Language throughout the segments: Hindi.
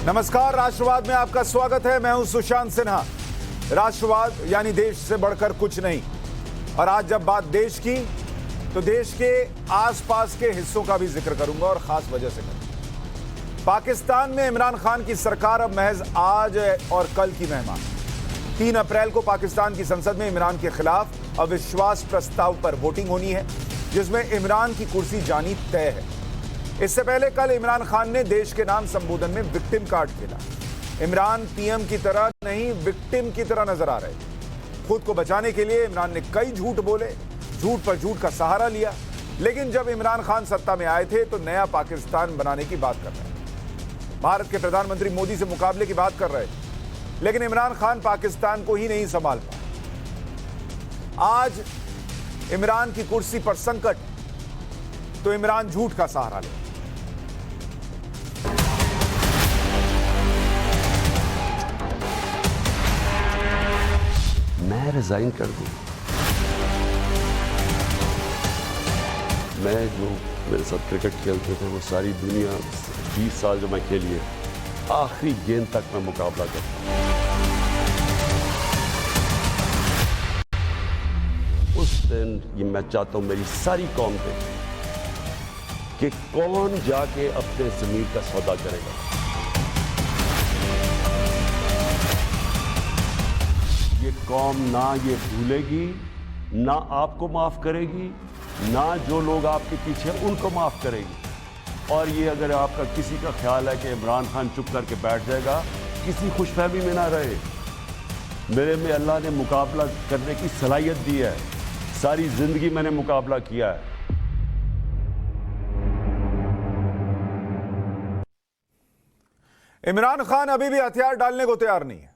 नमस्कार, राष्ट्रवाद में आपका स्वागत है। मैं हूं सुशांत सिन्हा। राष्ट्रवाद यानी देश से बढ़कर कुछ नहीं। और आज जब बात देश की, तो देश के आसपास के हिस्सों का भी जिक्र करूंगा और खास वजह से करूंगा। पाकिस्तान में इमरान खान की सरकार अब महज आज और कल की मेहमान। 3 अप्रैल को पाकिस्तान की संसद में इमरान के खिलाफ अविश्वास प्रस्ताव पर वोटिंग होनी है, जिसमें इमरान की कुर्सी जानी तय है। इससे पहले कल इमरान खान ने देश के नाम संबोधन में विक्टिम कार्ड खेला। इमरान पीएम की तरह नहीं, विक्टिम की तरह नजर आ रहे थे। खुद को बचाने के लिए इमरान ने कई झूठ बोले, झूठ पर झूठ का सहारा लिया। लेकिन जब इमरान खान सत्ता में आए थे तो नया पाकिस्तान बनाने की बात कर रहे थे। भारत के प्रधानमंत्री मोदी से मुकाबले की बात कर रहे थे। लेकिन इमरान खान पाकिस्तान को ही नहीं संभाल पाए। आज इमरान की कुर्सी पर संकट, तो इमरान झूठ का सहारा ले। मैं रिजाइन कर दूं। मैं जो मेरे साथ क्रिकेट खेलते थे वो सारी दुनिया 20 साल जो मैं खेली है, आखिरी गेंद तक मैं मुकाबला करता। उस दिन ये मैं चाहता हूं मेरी सारी कौम देखे कि कौन जाके अपने जमीन का सौदा करेगा। ये कौम ना ये भूलेगी, ना आपको माफ करेगी, ना जो लोग आपके पीछे उनको माफ करेगी। और ये अगर आपका किसी का ख्याल है कि इमरान खान चुप करके बैठ जाएगा, किसी खुशफहमी में ना रहे। मेरे में अल्लाह ने मुकाबला करने की सलाहियत दी है। सारी जिंदगी मैंने मुकाबला किया है। इमरान खान अभी भी हथियार डालने को तैयार नहीं है।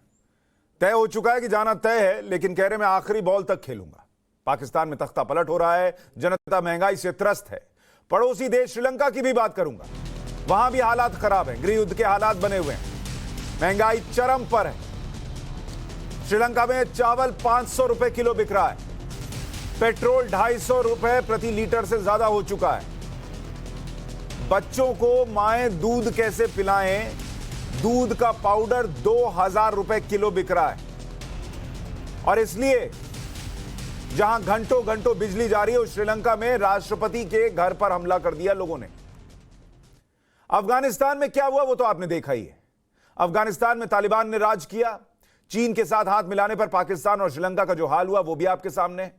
तय हो चुका है कि जाना तय है, लेकिन कह रहे मैं आखिरी बॉल तक खेलूंगा। पाकिस्तान में तख्ता पलट हो रहा है, जनता महंगाई से त्रस्त है। पड़ोसी देश श्रीलंका की भी बात करूंगा। वहां भी हालात खराब हैं, गृह युद्ध के हालात बने हुए हैं, महंगाई चरम पर है। श्रीलंका में चावल 500 रुपए किलो बिक रहा है, पेट्रोल 250 रुपए प्रति लीटर से ज्यादा हो चुका है। बच्चों को माएं दूध कैसे पिलाएं, दूध का पाउडर 2000 रुपए किलो बिक रहा है। और इसलिए जहां घंटों घंटों बिजली जा रही है, उस श्रीलंका में राष्ट्रपति के घर पर हमला कर दिया लोगों ने। अफगानिस्तान में क्या हुआ वो तो आपने देखा ही है। अफगानिस्तान में तालिबान ने राज किया। चीन के साथ हाथ मिलाने पर पाकिस्तान और श्रीलंका का जो हाल हुआ वो भी आपके सामने है।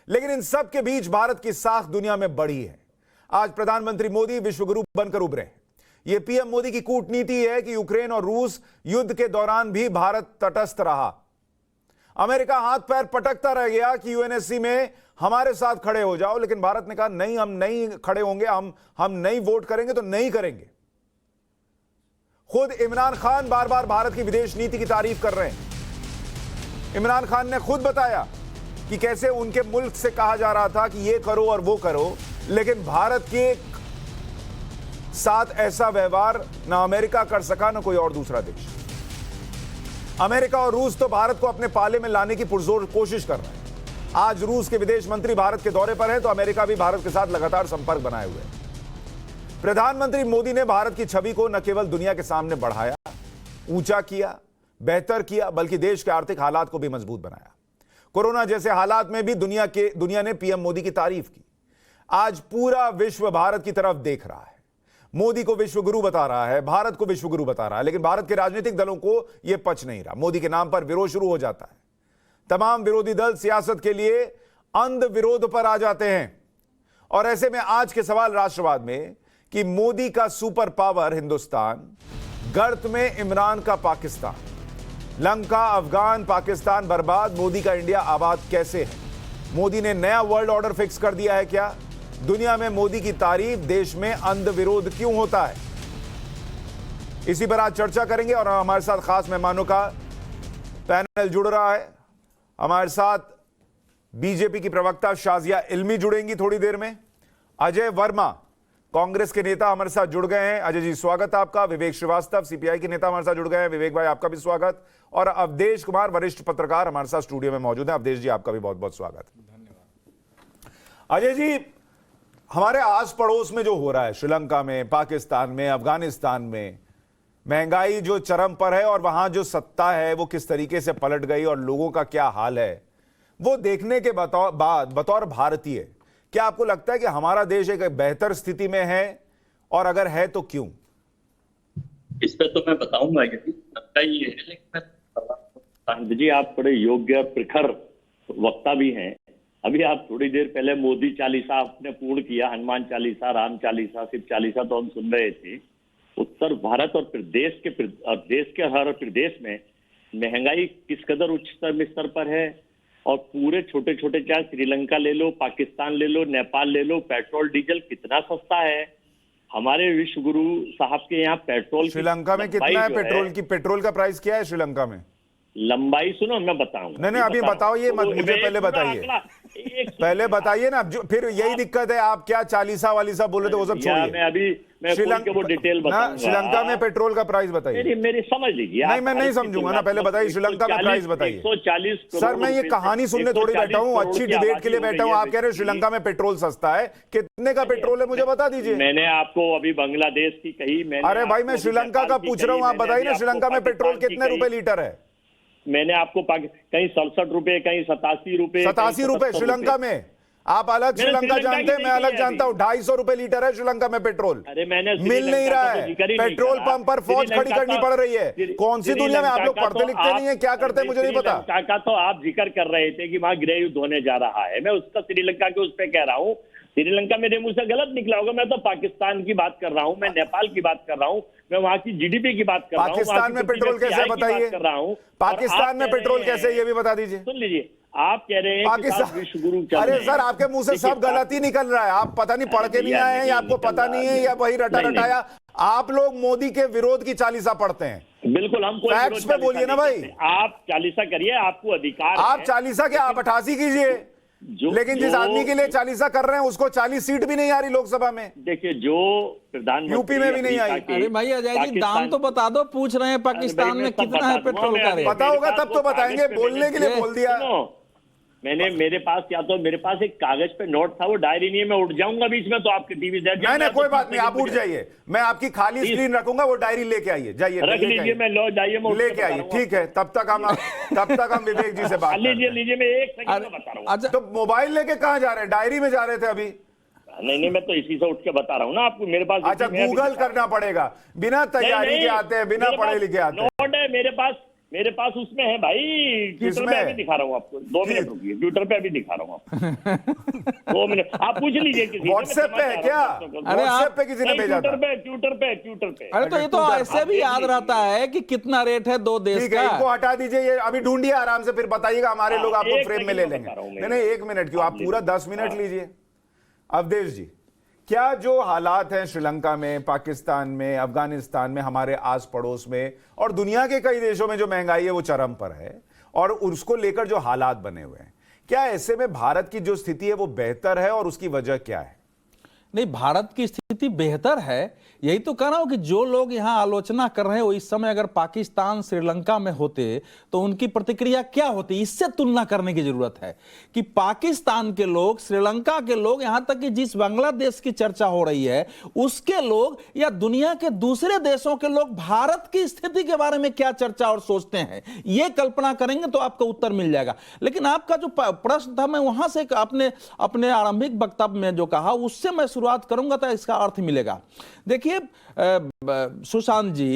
लेकिन इन सब के बीच भारत की साख दुनिया में बढ़ी है। आज प्रधानमंत्री मोदी विश्वगुरु बनकर उभरे हैं। यह पीएम मोदी की कूटनीति है कि यूक्रेन और रूस युद्ध के दौरान भी भारत तटस्थ रहा। अमेरिका हाथ पैर पटकता रह गया कि यूएनएससी में हमारे साथ खड़े हो जाओ, लेकिन भारत ने कहा नहीं, हम नहीं खड़े होंगे, हम नहीं वोट करेंगे तो नहीं करेंगे। खुद इमरान खान बार बार भारत की विदेश नीति की तारीफ कर रहे हैं। इमरान खान ने खुद बताया कि कैसे उनके मुल्क से कहा जा रहा था कि ये करो और वो करो, लेकिन भारत के साथ ऐसा व्यवहार ना अमेरिका कर सका, ना कोई और दूसरा देश। अमेरिका और रूस तो भारत को अपने पाले में लाने की पुरजोर कोशिश कर रहे हैं। आज रूस के विदेश मंत्री भारत के दौरे पर हैं, तो अमेरिका भी भारत के साथ लगातार संपर्क बनाए हुए है। प्रधानमंत्री मोदी ने भारत की छवि को न केवल दुनिया के सामने बढ़ाया, ऊंचा किया, बेहतर किया, बल्कि देश के आर्थिक हालात को भी मजबूत बनाया। कोरोना जैसे हालात में भी दुनिया ने पीएम मोदी की तारीफ की। आज पूरा विश्व भारत की तरफ देख रहा है। मोदी को विश्वगुरु बता रहा है, भारत को विश्वगुरु बता रहा है। लेकिन भारत के राजनीतिक दलों को यह पच नहीं रहा। मोदी के नाम पर विरोध शुरू हो जाता है। तमाम विरोधी दल सियासत के लिए अंध विरोध पर आ जाते हैं। और ऐसे में आज के सवाल राष्ट्रवाद में कि मोदी का सुपर पावर हिंदुस्तान, गर्त में इमरान का पाकिस्तान, लंका, अफगान, पाकिस्तान बर्बाद, मोदी का इंडिया आबाद कैसे है? मोदी ने नया वर्ल्ड ऑर्डर फिक्स कर दिया है क्या? दुनिया में मोदी की तारीफ, देश में अंध विरोध क्यों होता है? इसी पर आज चर्चा करेंगे और हमारे साथ खास मेहमानों का पैनल जुड़ रहा है। हमारे साथ बीजेपी की प्रवक्ता शाजिया इल्मी जुड़ेंगी थोड़ी देर में। अजय वर्मा, कांग्रेस के नेता, हमारे साथ जुड़ गए हैं। अजय जी, स्वागत आपका। विवेक श्रीवास्तव, सीपीआई के नेता, हमारे साथ जुड़ गए हैं। विवेक भाई, आपका भी स्वागत। और अवधेश कुमार, वरिष्ठ पत्रकार, हमारे साथ स्टूडियो में मौजूद हैं। अवधेश जी, आपका भी बहुत बहुत स्वागत। धन्यवाद। अजय जी, हमारे आस पड़ोस में जो हो रहा है, श्रीलंका में, पाकिस्तान में, अफगानिस्तान में, महंगाई जो चरम पर है और वहां जो सत्ता है वो किस तरीके से पलट गई और लोगों का क्या हाल है, वो देखने के बाद बतौर भारतीय क्या आपको लगता है कि हमारा देश एक बेहतर स्थिति में है, और अगर है तो क्यों? इस पे तो मैं बताऊंगा, यही लगता ही है, लेकिन शांत जी आप बड़े योग्य और प्रखर वक्ता भी हैं। अभी आप थोड़ी देर पहले मोदी चालीसा आपने पूर्ण किया, हनुमान चालीसा, राम चालीसा, शिव चालीसा तो हम सुन रहे थे। उत्तर भारत और देश के हर प्रदेश में महंगाई किस कदर उच्च स्तर पर है, और पूरे छोटे छोटे चाहे श्रीलंका ले लो, पाकिस्तान ले लो, नेपाल ले लो, पेट्रोल डीजल कितना सस्ता है। हमारे विश्व गुरु साहब के यहाँ पेट्रोल, श्रीलंका में कितना है पेट्रोल का प्राइस क्या है श्रीलंका में? लंबाई सुनो मैं बताऊंगा। नहीं अभी बताओ, ये मत मुझे पहले बताइए, पहले बताइए ना। जो फिर यही दिक्कत है, आप क्या चालीसा वालीसा बोले थे वो सब छोड़िए। मैं श्रीलंका वो डिटेल बताऊंगा। श्रीलंका में पेट्रोल का प्राइस बताइए। मेरी समझ लीजिए। नहीं मैं नहीं समझूंगा ना, पहले बताइए श्रीलंका में प्राइस बताइए। 140 सर मैं ये कहानी सुनने थोड़ी बैठा हूँ, अच्छी डिबेट के लिए बैठा हूँ। आप कह रहे हैं श्रीलंका में पेट्रोल सस्ता है, कितने का पेट्रोल है मुझे बता दीजिए। मैंने आपको अभी बांग्लादेश की कही, अरे भाई मैं श्रीलंका का पूछ रहा हूँ, आप बताइए ना श्रीलंका में पेट्रोल कितने रुपए लीटर है? मैंने आपको कहीं 67 रुपए, कहीं 87 रुपए, 87 रुपए श्रीलंका में। आप अलग श्रीलंका जानते हैं, मैं अलग जानता हूँ। 250 रुपए लीटर है श्रीलंका में पेट्रोल। अरे मैंने मिल नहीं रहा है, पेट्रोल पंप पर फौज खड़ी करनी पड़ रही है। कौन सी दुनिया में आप लोग पढ़ते लिखते नहीं है, क्या करते हैं मुझे नहीं पता। का तो आप जिक्र कर रहे थे कि वहां गृह युद्ध होने जा रहा है, मैं उसका श्रीलंका के उस पर कह रहा हूँ। श्रीलंका मेरे मुंह से गलत निकला होगा, मैं तो पाकिस्तान की बात कर रहा हूँ, मैं नेपाल की बात कर रहा हूँ, मैं वहां की जीडीपी की बात कर रहा हूँ। पाकिस्तान में पेट्रोल कैसे बताइए, पाकिस्तान में पेट्रोल कैसे ये भी बता दीजिए। सुन लीजिए, आप कह रहे हैं पाकिस्तान विश्व गुरु। अरे सर आपके मुंह से सब गलत ही निकल रहा है, आप पता नहीं पढ़ के नहीं आए हैं या आपको पता नहीं है या वही रटा रटाया। आप लोग मोदी के विरोध की चालीसा पढ़ते हैं। बिल्कुल, हम फैक्ट्स पे बोलिए ना भाई। आप चालीसा करिए, आपको अधिकार। आप चालीसा क्या, आप 88 कीजिए। लेकिन जिस आदमी के लिए चालीसा कर रहे हैं उसको 40 सीट भी नहीं आ रही लोकसभा में। देखिए जो प्रधानमंत्री यूपी में भी नहीं आई। अरे भाई अजय जी दाम तो बता दो, पूछ रहे हैं पाकिस्तान में कितना है पेट्रोल का रेट। पता होगा तब तो बताएंगे, बोलने के लिए बोल दिया। मेरे पास एक कागज पे नोट था, वो डायरी नहीं है, मैं उठ जाऊंगा बीच में तो आपके टीवी से। नहीं कोई बात नहीं, आप उठ जाइए, मैं आपकी खाली स्क्रीन रखूंगा, वो डायरी लेके आइए, जाइए रख लीजिए, मैं लो जाइए लेके आइए। ठीक है, तब तक हम विवेक जी से बात लीजिए, मैं एक सेकंड में बता रहा हूँ। तो मोबाइल लेके कहाँ जा रहे हैं? डायरी में जा रहे थे अभी? नहीं मैं तो इसी से उठ के बता रहा हूँ ना आपको। मेरे पास अच्छा गूगल करना पड़ेगा, बिना तैयारी के आते हैं, बिना पढ़े लिखे आते हैं। नोट है मेरे पास उसमें है भाई। ट्विटर पे अभी दिखा रहा हूँ आपको, 2 मिनट रुकिए, ट्विटर पे अभी दिखा रहा हूँ आपको। 2 मिनट आप पूछ लीजिए किसी से। व्हाट्सएप पे है क्या? अरे व्हाट्सएप पे किसी ने भेजा था? ट्विटर पे। अरे तो ये तो ऐसे भी याद रहता है कि कितना रेट है दो देश का। इनको हटा दीजिए, ये अभी ढूंढिए आराम से, फिर बताइएगा, हमारे लोग आपको फ्रेम में ले लेंगे। नहीं 1 मिनट क्यों, आप पूरा 10 मिनट लीजिए। अवधेश जी, क्या जो हालात हैं श्रीलंका में, पाकिस्तान में, अफगानिस्तान में, हमारे आस पड़ोस में और दुनिया के कई देशों में जो महंगाई है वो चरम पर है और उसको लेकर जो हालात बने हुए हैं, क्या ऐसे में भारत की जो स्थिति है वो बेहतर है और उसकी वजह क्या है? नहीं, भारत की स्थिति बेहतर है। यही तो कह रहा हूं कि जो लोग यहां आलोचना कर रहे हैं वो इस समय अगर पाकिस्तान श्रीलंका में होते तो उनकी प्रतिक्रिया क्या होती, इससे तुलना करने की जरूरत है कि पाकिस्तान के लोग, श्रीलंका के लोग, यहां तक कि जिस बांग्लादेश की चर्चा हो रही है उसके लोग या दुनिया के दूसरे देशों के लोग भारत की स्थिति के बारे में क्या चर्चा और सोचते हैं, यह कल्पना करेंगे तो आपका उत्तर मिल जाएगा। लेकिन आपका जो प्रश्न था, मैं वहां से अपने आरंभिक वक्तव्य में जो कहा उससे मैं शुरुआत करूंगा तो इसका अर्थ मिलेगा। देखिए सुशांत जी,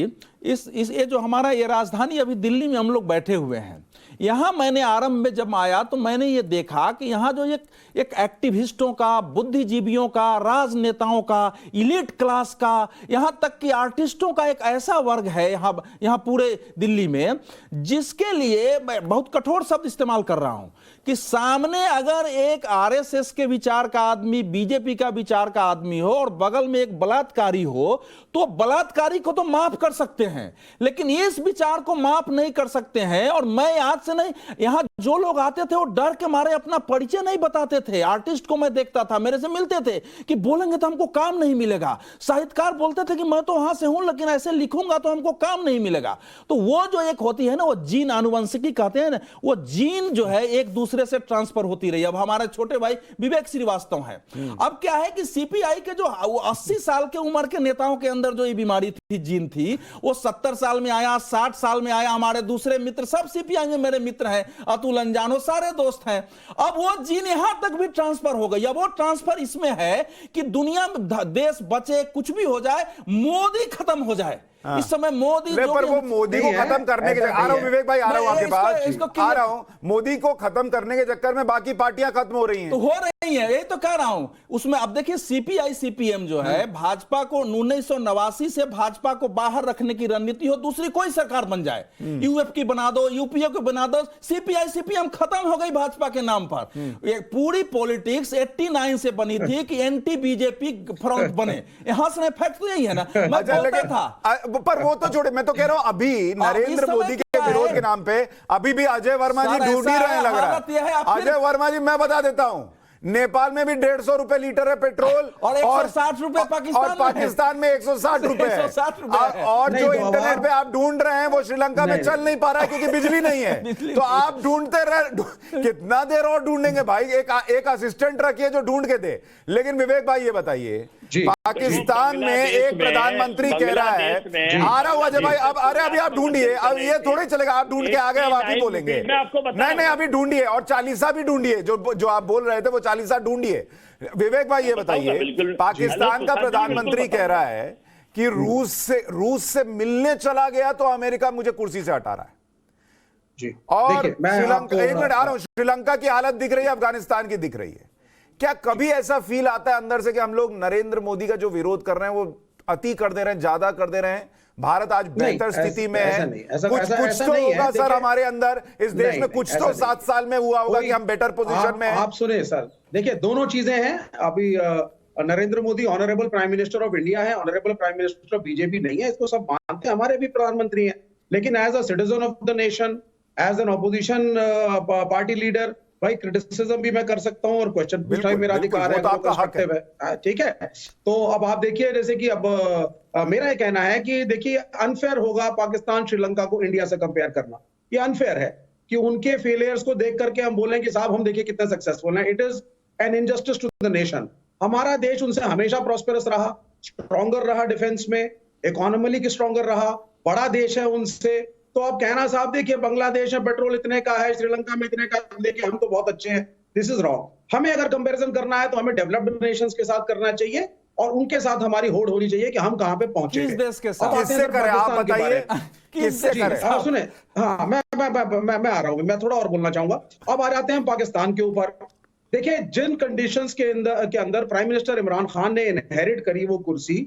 ये जो हमारा ये राजधानी अभी दिल्ली में हम लोग बैठे हुए हैं, यहां मैंने आरंभ में जब आया तो मैंने ये देखा कि यहां जो एक एक्टिविस्टों का, बुद्धिजीवियों का, राजनेताओं का, इलीट क्लास का, यहां तक कि आर्टिस्टों का एक ऐसा वर्ग है यहां पूरे दिल्ली में, जिसके लिए मैं बहुत कठोर शब्द इस्तेमाल कर रहा हूं कि सामने अगर एक आरएसएस के विचार का आदमी, बीजेपी का विचार का आदमी हो और बगल में एक बलात्कारी हो तो बलात्कारी को तो माफ कर सकते हैं, लेकिन इस विचार को माफ नहीं कर सकते हैं। और मैं आज से नहीं, यहां जो लोग आते थे वो डर के मारे अपना परिचय नहीं बताते थे। आर्टिस्ट को मैं देखता था, मेरे से मिलते थे कि बोलेंगे तो हमको काम नहीं मिलेगा। साहित्यकार बोलते थे कि मैं तो वहां से हूं लेकिन ऐसे लिखूंगा तो हमको काम नहीं मिलेगा। तो वो जो एक होती है ना, वो जीन, आनुवंशिकी कहते हैं ना, वो जीन जो है एक दूसरे से ट्रांसफर होती रही। अब हमारे छोटे भाई विवेक श्रीवास्तव हैं, अब क्या है कि सीपीआई के जो 80 साल के उम्र के नेताओं के अंदर अंदर जो ये बीमारी थी, जीन थी, वो 70 साल में आया, 60 साल में आया। हमारे दूसरे मित्र सब सीपीआई में मेरे मित्र हैं, अतुल अंजान, वो सारे दोस्त हैं। अब वो जीन यहां तक भी ट्रांसफर हो गई। अब वो ट्रांसफर इसमें है कि दुनिया में देश बचे, कुछ भी हो जाए, मोदी खत्म हो जाए। इस समय मोदी पर वो मोदी को खत्म करने के आ रहा हूं विवेक भाई, आ रहा हूं आपके पास, आ रहा हूं। मोदी को खत्म करने के चक्कर में बाकी पार्टियां खत्म हो रही हैं, तो हो रही हैं, यही तो कह रहा हूं। उसमें अब देखिए सीपीआई सीपीएम जो है, भाजपा को 1989 से भाजपा को बाहर रखने की रणनीति हो, दूसरी कोई सरकार बन जाए, यूएफ की बना दो, यूपीए को बना दो, सीपीआई सीपीएम खत्म हो गई भाजपा के नाम पर। ये पूरी पॉलिटिक्स 89 से बनी थी कि एंटी बीजेपी फ्रंट बने। हंसने फैक्ट तो यही है ना, मैं बोलता था। पर वो तो छोड़े, मैं तो कह रहा हूं अभी नरेंद्र मोदी के विरोध के नाम पे अभी भी अजय वर्मा जी ढूंढ ही रहे, लग रहा है। अजय वर्मा जी, मैं बता देता हूं, नेपाल में भी 150 रुपए लीटर है पेट्रोल, और 160 रुपए पाकिस्तान में 160 रुपए है। और जो इंटरनेट पे आप ढूंढ रहे हैं वो श्रीलंका में चल नहीं पा रहा है क्योंकि बिजली नहीं है। तो आप ढूंढते रहे, कितना देर और ढूंढेंगे भाई? एक असिस्टेंट रखिए जो ढूंढ के दे। लेकिन विवेक भाई ये बताइए, पाकिस्तान में एक प्रधानमंत्री कह रहा है, आ रहा हूं अजय भाई, अब अरे अभी आप ढूंढिए, अब ये थोड़ी चलेगा, आप ढूंढ के आ गए, अब आप ही बोलेंगे। नहीं, अभी ढूंढिए, और चालीसा भी ढूंढिए, जो आप बोल रहे थे वो चालीसा ढूंढिए। विवेक भाई ये बताइए, पाकिस्तान का प्रधानमंत्री कह रहा है कि रूस से मिलने चला गया तो अमेरिका मुझे कुर्सी से हटा रहा है जी। और श्रीलंका, एक मिनट आ रहा हूं, श्रीलंका की हालत दिख रही है, अफगानिस्तान की दिख रही है। क्या कभी ऐसा फील आता है अंदर से कि हम लोग नरेंद्र मोदी का जो विरोध कर रहे हैं वो अति कर दे रहे हैं, ज्यादा कर दे रहे हैं? भारत आज बेहतर स्थिति में है, कुछ तो होगा सर हमारे अंदर, इस देश में कुछ तो 7 साल में हुआ होगा कि हम बेटर पोजीशन में हैं। आप सुने सर, देखिए दोनों चीजें हैं। अभी Narendra Modi honourable prime minister of India है, honourable prime minister of BJP नहीं है, इसको सब मानते हैं, हमारे भी प्रधानमंत्री हैं। लेकिन as a citizen of the nation, as an opposition party leader, भाई क्रिटिसिज्म भी मैं कर सकता हूं और क्वेश्चन पूछना भी मेरा अधिकार है, आपका हक है। ठीक है। तो अब आप देखिए, जैसे कि अब मेरा ये कहना है कि देखिए अनफेयर होगा पाकिस्तान श्रीलंका को इंडिया से कंपेयर करना। ये अनफेयर है कि उनके फेलियर्स को देख करके हम बोलें कि साहब हम देखिए कितने सक्सेसफुल हैं। It is an injustice to the nation. हमारा देश उनसे हमेशा प्रॉस्पेरस रहा, स्ट्रॉन्गर रहा, डिफेंस में इकोनॉमिकली स्ट्रॉन्गर रहा, बड़ा देश है उनसे। तो अब कहना साहब देखिए बांग्लादेश में पेट्रोल इतने का है, श्रीलंका में इतने का, देखिए हम तो बहुत अच्छे हैं, दिस इज रॉन्ग। हमें अगर कंपैरिजन करना है तो हमें डेवलप्ड नेशंस के साथ करना चाहिए और उनके साथ हमारी होड़ होनी चाहिए कि हम कहां पे पहुंचे। किस देश के साथ? किससे करें आप बताइए, किससे करें? सुने, हाँ मैं आ रहा हूं, मैं थोड़ा और बोलना चाहूंगा। अब आ जाते हैं पाकिस्तान के ऊपर। देखिए जिन कंडीशंस के अंदर प्राइम मिनिस्टर इमरान खान ने इनहेरिट करी वो कुर्सी,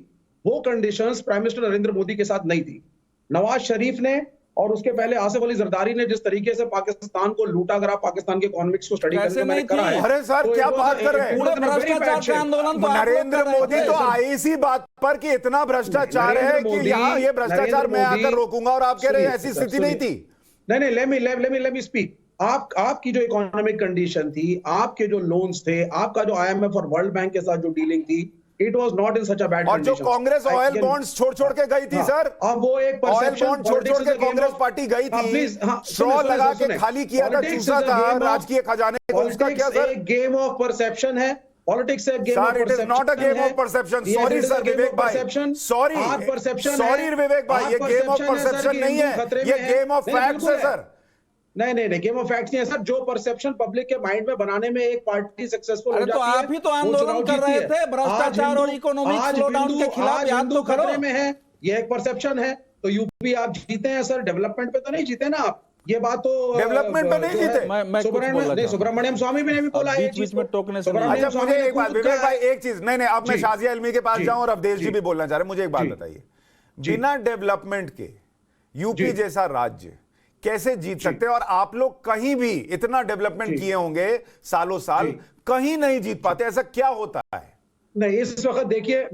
वो conditions prime minister Narendra Modi के साथ नहीं थी। नवाज शरीफ ने और उसके पहले आसिफ अली जरदारी ने जिस तरीके से पाकिस्तान को लूटा, अगर आप पाकिस्तान के इकोनॉमिक्स को स्टडी करके मैंने करा है। अरे सर तो क्या बात कर रहे हैं? आंदोलन नरेंद्र मोदी तो आई इसी बात पर कि इतना भ्रष्टाचार है कि यहाँ ये भ्रष्टाचार मैं आकर रोकूंगा, और आप कह रहे हैं ऐसी स्थिति नहीं थी। नहीं, लेट मी स्पीक। आपकी जो इकोनॉमिक कंडीशन थी, आपके जो लोन्स थे, आपका जो IMF और वर्ल्ड बैंक के साथ जो डीलिंग थी, it was not in such a bad condition. और जो कांग्रेस ऑयल बॉन्ड्स छोड़ के गई थी सर, अब वो एक परसेप्शन ऑयल बॉन्ड छोड़ के कांग्रेस पार्टी गई थी, स्ट्रॉ लगा के खाली किया था, चूसा था राजकीय खजाने को, उसका क्या सर? एक गेम ऑफ परसेप्शन है, पॉलिटिक्स है, game of perception. It is not a game of perception. Sorry sir Vivek भाई, सॉरी विवेक भाई, ये गेम ऑफ परसेप्शन नहीं है, ये गेम ऑफ फैक्ट्स है सर। नहीं, गेम ऑफ फैक्ट्स नहीं है सर। जो परसेप्शन पब्लिक के माइंड में बनाने में एक पार्टी सक्सेसफुल हो जाती है, तो आप ही तो आंदोलन कर रहे थे भ्रष्टाचार और इकोनॉमिक स्लोडाउन के खिलाफ, याद तो करो। में है, ये एक परसेप्शन है। तो यूपी आप जीते हैं सर, डेवलपमेंट पे तो नहीं जीते ना आप, ये बात तो डेवलपमेंट पे नहीं जीते। सुब्रमण्यम स्वामी भी ने भी बोला है, बीच में टोकने से। अच्छा मुझे एक बात विवेक भाई, एक चीज, नहीं अब मैं शाजिया इल्मी के पास जाऊं और अवधेश जी भी बोलना चाह रहे हैं, मुझे एक बात बताइए, बिना डेवलपमेंट के यूपी जैसा राज्य कैसे जीत सकते हैं? और आप लोग कहीं भी इतना डेवलपमेंट किए होंगे सालों साल, कहीं नहीं जीत पाते, ऐसा क्या होता है? नहीं, इस वक्त देखिए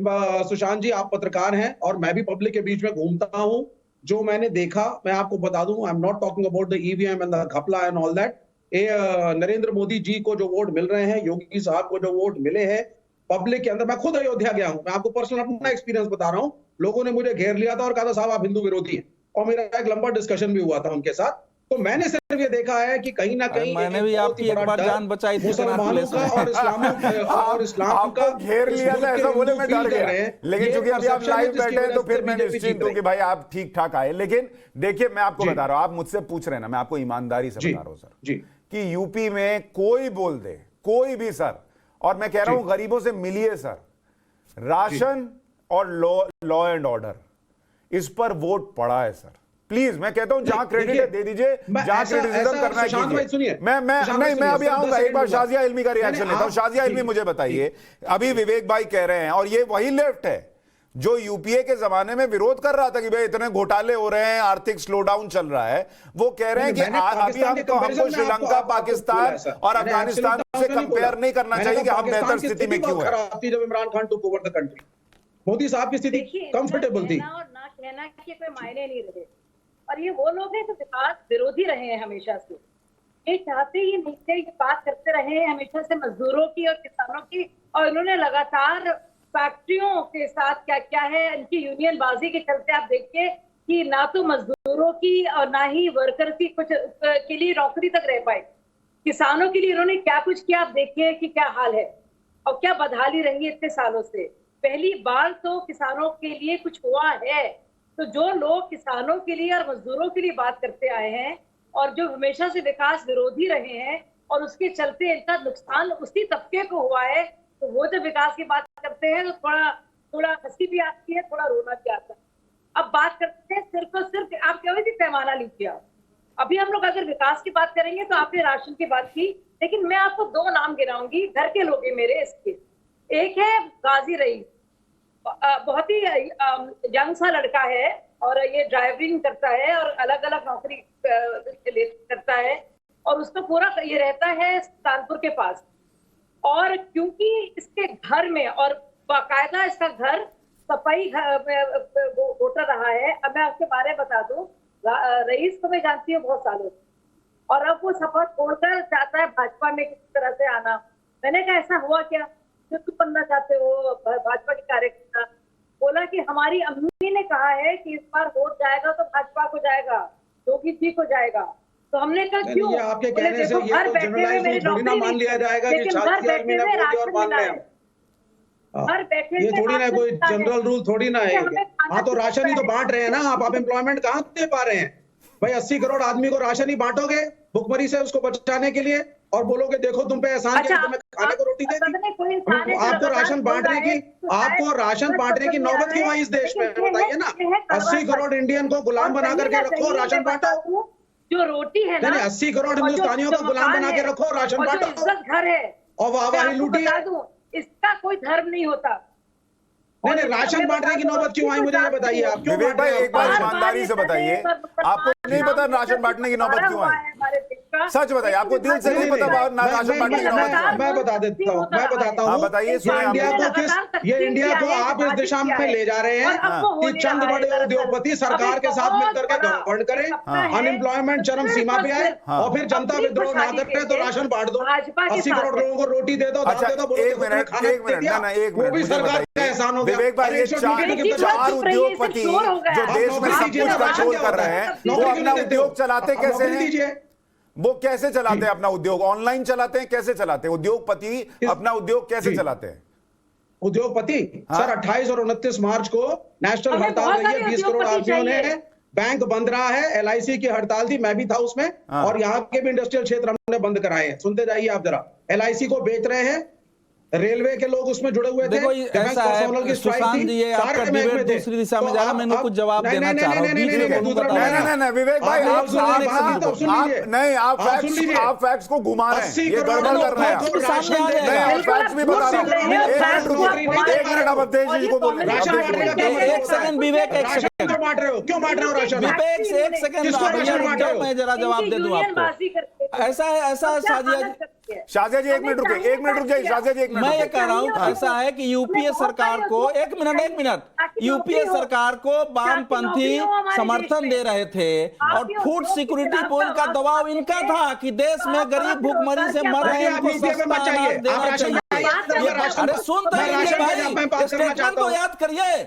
सुशांत जी, आप पत्रकार हैं और मैं भी पब्लिक के बीच में घूमता हूं। जो मैंने देखा मैं आपको बता दूं, I am not talking about the EVM and the ghapla and all that. Narendra Modi ji को जो वोट मिल रहे हैं, योगी साहब को जो वोट मिले हैं पब्लिक के अंदर, मैं खुद अयोध्या गया हूं, मैं आपको पर्सनल अपना एक्सपीरियंस बता रहा हूं। लोगों ने मुझे घेर लिया था और कहा था साहब आप हिंदू विरोधी हैं, और मेरा एक लंबा डिस्कशन भी हुआ था उनके साथ। तो मैंने सिर्फ ये देखा है कि कहीं ना कहीं मैंने एक भी बहुत आपकी ही एक बड़ा बार डर जान बचाई थी मुसलमानों का और इस्लाम का आपको घेर इस लिया मुल्क था, के ऐसा बोले हिंदू मैं फील डर कर गया। रहे हैं। लेकिन ये चूंकि अभी आप perception है लाइव जिसकी बैठे हैं तो वजह से फिर मैं बीजेपी निश्चिंत जीत हूं रही कि भाई आप ठीक ठाक आए। लेकिन देखिए मैं आपको जी। बता रहा हूं, आप मुझसे पूछ रहे हैं ना, मैं आपको ईमानदारी से जी बता रहा हूं सर, जी कि यूपी में कोई बोल दे, कोई भी सर, और मैं कह रहा हूं गरीबों से मिलिए सर, राशन और लॉ एंड ऑर्डर, इस पर वोट पड़ा है सर। प्लीज मैं कहता हूं जहां क्रेडिट है दे दीजिए, जहां क्रिटिसिज्म करना है कीजिए। मैं नहीं, मैं अभी आऊंगा, एक बार शाजिया इल्मी का रिएक्शन लेता हूं। शाजिया इल्मी मुझे बताइए, अभी विवेक भाई कह रहे हैं, और ये वही लेफ्ट है जो यूपीए के जमाने में विरोध कर रहा था कि भाई इतने घोटाले हो रहे हैं, आर्थिक स्लोडाउन चल रहा है, वो कह रहे हैं कि अभी हमको श्रीलंका, पाकिस्तान और अफगानिस्तान से कंपेयर नहीं करना चाहिए कि हम बेहतर स्थिति में क्यों है। जब Imran Khan took over the country, Modi साहब की स्थिति कंफर्टेबल थी। और ना कहना कि कोई मायने नहीं रहे, और ये वो लोग हैं जो विकास विरोधी रहे हैं हमेशा से। ये चाहते ही नहीं थे, ये बात करते रहे हैं हमेशा से मजदूरों की और किसानों की, और इन्होंने लगातार फैक्ट्रियों के साथ क्या क्या है, इनकी यूनियन बाजी के चलते आप देखिए कि ना तो मजदूरों की और ना ही वर्कर की कुछ के लिए नौकरी तक रह पाए। किसानों के लिए इन्होंने क्या कुछ किया, आप देखिए कि क्या हाल है और क्या बदहाली रही है इतने सालों से। पहली बार तो किसानों के लिए कुछ हुआ है। तो जो लोग किसानों के लिए और मजदूरों के लिए बात करते आए हैं और जो हमेशा से विकास विरोधी रहे हैं और उसके चलते इनका नुकसान उसी तबके को हुआ है, तो वो जब विकास की बात करते हैं तो थोड़ा हंसी भी आती है, थोड़ा रोना भी आता है। अब बात करते हैं सिर्फ और सिर्फ, आप कभी भी पैमाना लीजिए। आप अभी हम लोग अगर विकास की बात करेंगे तो आपने राशन की बात की, लेकिन मैं आपको दो नाम गिनाऊंगी, घर के लोग हैं मेरे इसके। एक है गाजी रईस, बहुत ही यंग सा लड़का है और ये ड्राइविंग करता है और अलग अलग नौकरी करता है, और उसका पूरा ये रहता है कानपुर के पास। और क्योंकि इसके घर में और बाकायदा इसका घर सफाई वोटर रहा है। अब मैं आपके बारे में बता दूं, रईस को मैं जानती हूँ बहुत सालों से, और अब वो सफा छोड़कर चाहता है भाजपा में किसी तरह से आना। मैंने कहा ऐसा हुआ क्या जो तुम बनना चाहते हो भाजपा के कार्यकर्ता? बोला कि हमारी अम्मी ने कहा है कि इस बार वोट जाएगा तो भाजपा को जाएगा, योगी जी को जाएगा। तो हमने कहा क्यों? ये आपके कहने से ये तो जनरलाइज थोड़ी ना मान लिया जाएगा कि शादी आदमी ने बोल और मान लिया। ये थोड़ी ना कोई जनरल रूल थोड़ी ना है। हाँ तो राशन ही तो बांट रहे हैं ना आप एम्प्लॉयमेंट कहाँ दे पा रहे हैं भाई? 80 करोड़ आदमी को राशन ही बांटोगे भुखमरी से उसको बचाने के लिए, और बोलोगे देखो तुम पे एहसान किया, तुम्हें खाने को रोटी दे दी। आपको राशन बांटने की नौबत क्यों आई इस देश में, बताइए ना। 80 करोड़ इंडियन को गुलाम बना करके रखो, राशन बांटो। जो रोटी है ना, 80 करोड़ हिंदुस्तानियों को गुलाम बना के रखो, राशन बांटो, घर है और वाहवाही लूटी। इसका कोई धर्म नहीं होता। नहीं, राशन बांटने की नौबत क्यों आई, मुझे ये बताइए आप क्यों विवेक भाई एक बार बार ईमानदारी से बताइए, आपको नहीं पता राशन बांटने की नौबत क्यों आई? सच बताइए, आपको दिल से नहीं पता राशन बांटने की नौबत क्यों आई? मैं बता देता हूँ, मैं बताता हूँ। बताइए। ये इंडिया को आप इस दिशा में ले जा रहे हैं कि चंद बड़े उद्योगपति सरकार के साथ मिलकर के गवर्न करें, अनएम्प्लॉयमेंट चरम सीमा पे आए, और फिर जनता विद्रोह ना करे तो राशन बांट दो, 80 करोड़ लोगों को रोटी दे दो, दाल दे दो, एक मिनट वो भी सरकार का एहसान हो गया। विवेक भाई, ये चार उद्योगपति जो देश में सब कुछ कंट्रोल कर रहे हैं, वो अपना उद्योग चलाते कैसे हैं? वो कैसे चलाते हैं अपना उद्योग? ऑनलाइन चलाते हैं? कैसे चलाते हैं उद्योगपति अपना उद्योग कैसे चलाते हैं? उद्योगपति सर 28 और 29 मार्च को नेशनल हड़ताल रही है, 20 करोड़ आदमियों ने, बैंक बंद रहा है, LIC की हड़ताल थी, मैं भी था उसमें, और यहाँ के भी इंडस्ट्रियल क्षेत्र हमने बंद कराए हैं। सुनते जाइए आप जरा। LIC को बेच रहे हैं, रेलवे के लोग उसमें जुड़े हुए थे। देखो ऐसा है सुशांत जी, ये आपका डिबेट दूसरी दिशा में जाएगा, मैंने कुछ जवाब देना चाह रहा हूं। नहीं विवेक भाई, आप फैक्ट्स को घुमा रहे हैं, ये गड़बड़ कर रहे हैं। आप फैक्ट्स भी बता रहे हैं। एक मिनट आप अवधेश जी को बोल रहे हैं। एक सेकंड विवेक, एक सेकंड क्यों बांट रहे हो राशन? विवेक एक सेकंड, मैं जरा जवाब दे दूं आपको। ऐसा है शाजिया जी, एक मिनट रुक जाइए शाजिया जी, एक मिनट। मैं ये कह रहा हूं ऐसा है कि यूपीए सरकार को एक मिनट यूपीए सरकार को वामपंथी समर्थन दे रहे थे, और फूड सिक्योरिटी पूल का दबाव इनका था कि देश में गरीब भूखमरी से मर रहे हैं, इनको सस्ता अनाज देना चाहिए। अरे सुन तो स्टेटमेंट तो याद करिए,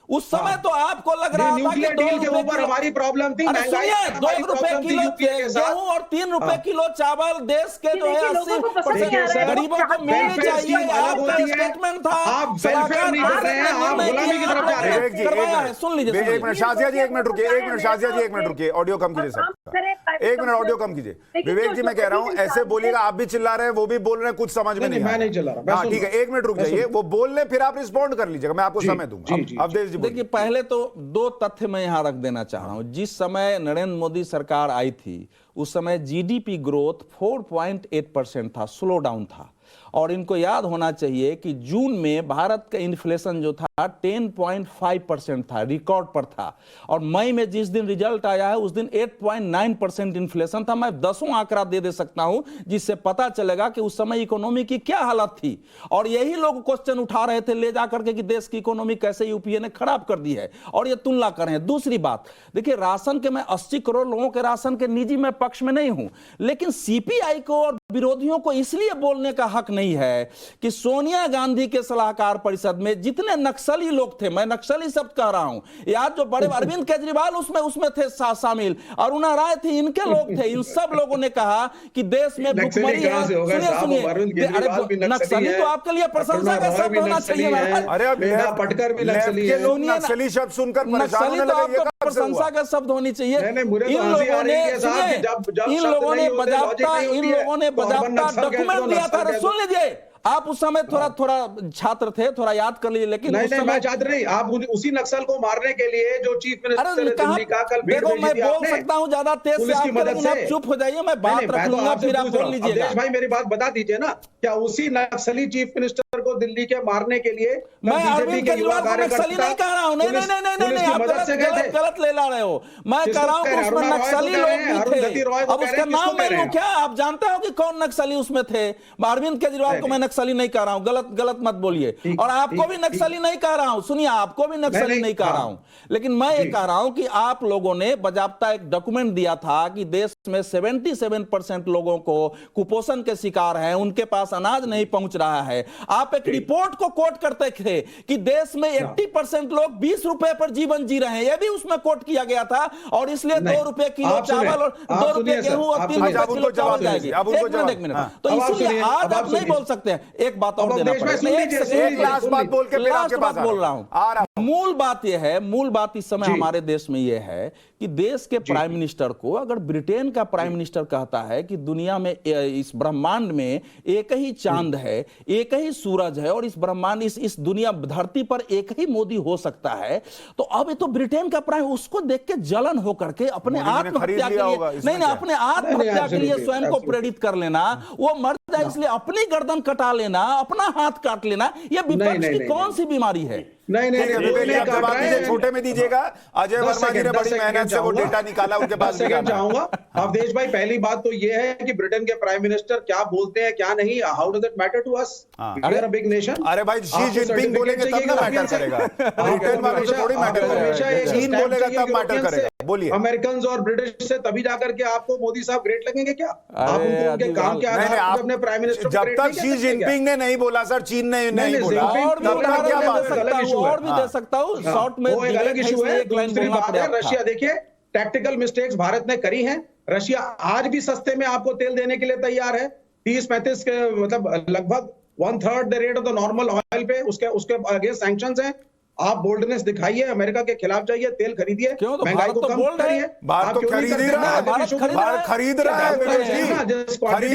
उस समय तो आपको लग रहा था कि न्यूक्लियर 2 डील के रुपए ऊपर किलो- हमारी प्रॉब्लम थी, अरे महंगाई सुनिए, में हमारी 2 रुपए प्रॉब्लम थी किलो यूपीए के साथ। गेहूं और 3 रुपए हाँ। किलो चावल देश के जो है देखिए, लोगों को पसंद नहीं आ रहा है, गरीबों वो को चाहते हैं। मिलनी वेलफेयर चाहिए। स्कीम अलग आपका होती है, स्टेटमेंट था, आप वेलफेयर नहीं कर रहे हैं, आप गुलामी की तरफ जा रहे हैं। विवेक जी, करवाया है, सुन लीजिए, एक मिनट शाजिया जी, एक मिनट रुकिए, एक मिनट शाजिया जी, एक मिनट रुकिए, ऑडियो कम कीजिए सबका, एक मिनट ऑडियो कम कीजिए। विवेक जी, मैं कह रहा हूं ऐसे बोलिएगा, आप भी चिल्ला रहे हैं, वो भी बोल रहे हैं, कुछ समझ में नहीं आ मैं रहा। नहीं चिल्ला रहा, मैं हाँ सुन ठीक है, रहा हूं। एक मिनट रुक मैं जाइए, सुन- वो बोल ले, फिर आप रिस्पॉन्ड कर लीजिएगा, मैं आपको जी, समय दूंगा। जी, जी, अवधेश जी देखिए, बोलिए। पहले तो 2 तथ्य मैं यहां रख देना चाह रहा हूं। जिस समय नरेंद्र मोदी सरकार आई थी उस समय जीडीपी ग्रोथ 4.8% था, स्लो डाउन था। और इनको याद होना चाहिए कि जून में भारत का इन्फ्लेशन जो था 10.5% था, रिकॉर्ड पर था। और मई में जिस दिन रिजल्ट आया है उस दिन 8.9% इन्फ्लेशन था। मैं 10 आंकड़ा दे सकता हूं जिससे पता चलेगा कि उस समय इकोनॉमी की क्या हालत थी। और यही लोग क्वेश्चन उठा रहे थे ले जाकर के कि देश की इकोनॉमी कैसे यूपीए ने खराब कर दी है, और ये तुलना कर रहे हैं। दूसरी बात, देखिए, राशन के, मैं 80 करोड़ लोगों के राशन के निजी में पक्ष में नहीं हूं, लेकिन सीपीआई को और विरोधियों को इसलिए बोलने का हक नहीं है कि सोनिया गांधी के सलाहकार परिषद में जितने नक्सली लोग थे, मैं नक्सली शब्द कह रहा हूं, यार जो बड़े अरविंद केजरीवाल उसमें थे शामिल, अरुणा राय थी, इनके लोग थे। इन सब लोगों ने कहा कि देश में भुखमरी है। सुनिए, नक्सली तो आपके लिए प्रशंसा का शब्द होना चाहिए। अरे अब पटकर भी लेफ्ट नक्सली के है। लोग नक्सली शब्द सुनकर परेशान नक्सली होने तो लगे, ये आपको कब से हुआ? प्रशंसा का शब्द होनी चाहिए। नहीं, मुझे तो इन हंसी आ लोगों रही ने है साहब कि जब इन शब्द लोगों ने नहीं होते, लॉजिक बजाबता नहीं होती इन है, लोगों ने तो हरबन बजाबता नक्सल कह डॉक्यूमेंट दो, दिया था। नक्सल कह सुन दो। लीजिए, आप उस समय थोड़ा छात्र थे, थोड़ा याद कर लीजिए। लेकिन नहीं उस नहीं, समय मैं चाहता नहीं, आप उसी नक्सल को मारने के लिए जो चीफ मिनिस्टर अरे है कहाँ, दिल्ली का, कल भीड़ देखो भेजी मैं थी बोल आपने सकता हूं ज्यादा तेज से पुलिस की आपके, मदद लेकिन आप से। चुप हो जाइए, मैं बात नहीं, रख मैं तो लूंगा, आपसे फिर आप पूछ रहा बोल हूं। लीजिएगा। अवधेश भाई, मेरी बात बता दीजिए ना, क्या उसी नक्सली चीफ मिनिस्टर को दिल्ली के मारने के लिए मैं अरविंद केजरीवाल को नक्सली नहीं कह रहा हूं। नहीं नहीं नहीं नहीं नहीं, आप गलत ले ला रहे हो। मैं कह रहा हूं कि उसमें नक्सली लोग भी थे। अब उसका नाम मैं लूं क्या? आप जानते हो कि कौन नक्सली उसमें थे? अरविंद केजरीवाल को मैं नक्सली नहीं कह रहा हूं, गलत मत बोलिए। और आपको भी नक्सली नहीं कह रहा हूं, सुनिए, आपको भी नक्सली नहीं कह रहा हूं, लेकिन मैं ये कह रहा हूं कि आप लोगों ने बजाबता एक डॉक्यूमेंट दिया था कि देश में 77% लोगों को कुपोषण के शिकार हैं, उनके पास अनाज नहीं पहुंच रहा है। आप एक रिपोर्ट को कोट करते थे कि देश में 80% लोग 20 रुपए पर जीवन जी रहे हैं, यह भी उसमें कोट किया गया था। और इसलिए 2 रुपए किलो चावल और 2 रुपए गेहूं और 3 रुपए किलो चावल जाएगी। एक मिनट, तो इसलिए आज आप नहीं बोल सकते हैं। एक बात और देना पड़ेगा, एक लास्ट बात बोल के फिर आपके पास बोल रहा हूं। मूल बात यह है, मूल बात इस समय हमारे देश में यह है कि देश के प्राइम मिनिस्टर को, अगर ब्रिटेन का प्राइम मिनिस्टर कहता है कि दुनिया में, इस ब्रह्मांड में एक ही चांद है, एक ही सूरज है, और इस ब्रह्मांड, इस दुनिया धरती पर एक ही मोदी हो सकता है, तो अब ये तो ब्रिटेन का प्राइम, उसको देख के जलन हो करके अपने आत्महत्या के लिए, नहीं, अपने आत्महत्या के लिए स्वयं को प्रेरित कर लेना, वो मर जाए इसलिए अपनी गर्दन कटा लेना, अपना हाथ काट लेना, ये विपक्ष की कौन सी बीमारी है? नहीं नहीं, जवाब दीजिए, छोटे में दीजिएगा। अजय वर्मा जी ने बड़ी मेहनत से वो डेटा निकाला, उनके पास चाहूंगा। अवधेश भाई, पहली बात तो ये है कि ब्रिटेन के प्राइम मिनिस्टर क्या बोलते हैं क्या नहीं, how does it matter to us? We are a big nation. अरे भाई, शी जिनपिंग बोलेंगे तब ना मैटर करेगा, ब्रिटेन वालों से थोड़ी मैटर करेगा, चीन बोलेगा तब मैटर करेगा। बोलिए। अमेरिकन और ब्रिटिश से तभी जाकर के आपको मोदी साहब ग्रेट लगेंगे क्या? आप उनको उनके काम के आधार पर अपने प्राइम मिनिस्टर, जब तक शी जिनपिंग ने नहीं बोला सर, चीन ने नहीं बोला, तब तक क्या बात है? और भी दे सकता हूं, शॉर्ट में वो एक अलग इशू है। दूसरी बात है, रशिया, देखिए टैक्टिकल मिस्टेक्स भारत ने करी हैं। रशिया आज भी सस्ते में आपको तेल देने के लिए तैयार है, 30-35 के, मतलब लगभग 1/3 the rate of the normal oil पे उसके आगे सैंक्शंस हैं। आप बोल्डनेस दिखाइए, अमेरिका के खिलाफ जाइए, तेल खरीदिए, महंगाई को कम करिए। भारत तो खरीद ही रहा है, भारत खरीद रहा है, खरीद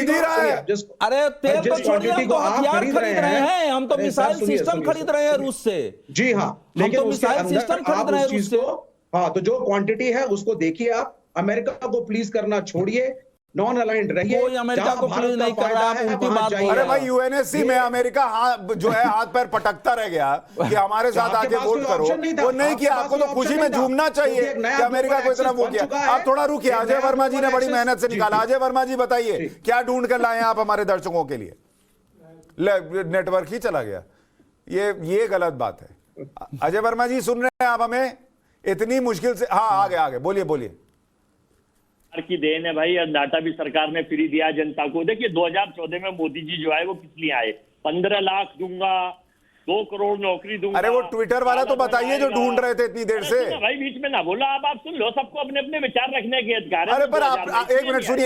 ही रहा है। अरे तेल तो छोड़िए, हम तो हथियार खरीद रहे हैं, हम तो मिसाइल सिस्टम खरीद रहे हैं रूस से। जी हाँ, लेकिन मिसाइल सिस्टम खरीद रहे हैं रूस से। हाँ, तो जो क्वांटिटी है उसको देखिए आप। अमेरिका को प्लीज करना छोड़िए, नॉन अलाइंड रहिए। कोई अमेरिका को प्लीज नहीं कर रहा है, उल्टी बात। अरे भाई, यूएनएससी में अमेरिका जो है हाथ पैर पटकता रह गया कि हमारे साथ आके वोट करो, वो नहीं किया। आपको तो खुशी में झूमना चाहिए कि अमेरिका को इतना वो किया। आप थोड़ा रुकिए, अजय वर्मा जी ने बड़ी मेहनत से निकाला। अजय वर्मा जी बताइए, क्या ढूंढ कर लाए आप हमारे दर्शकों के लिए? नेटवर्क ही चला गया, ये गलत बात है। अजय वर्मा जी सुन रहे हैं आप हमें? इतनी मुश्किल से, हाँ आगे बोलिए। की देन है भाई, डाटा भी सरकार ने फ्री दिया जनता को। देखिए 2014 में मोदी जी जो है वो किस लिए आए, 15 लाख दूंगा, 2 करोड़ नौकरी दूंगा। अरे वो ट्विटर वाला तो बताइए जो ढूंढ रहे थे इतनी देर अरे से। सुनो भाई, बीच में ना बोला। आप सुन लो, सबको अपने अपने विचार रखने के अधिकार है। अरे पर 2022 आप एक मिनट सुनिए,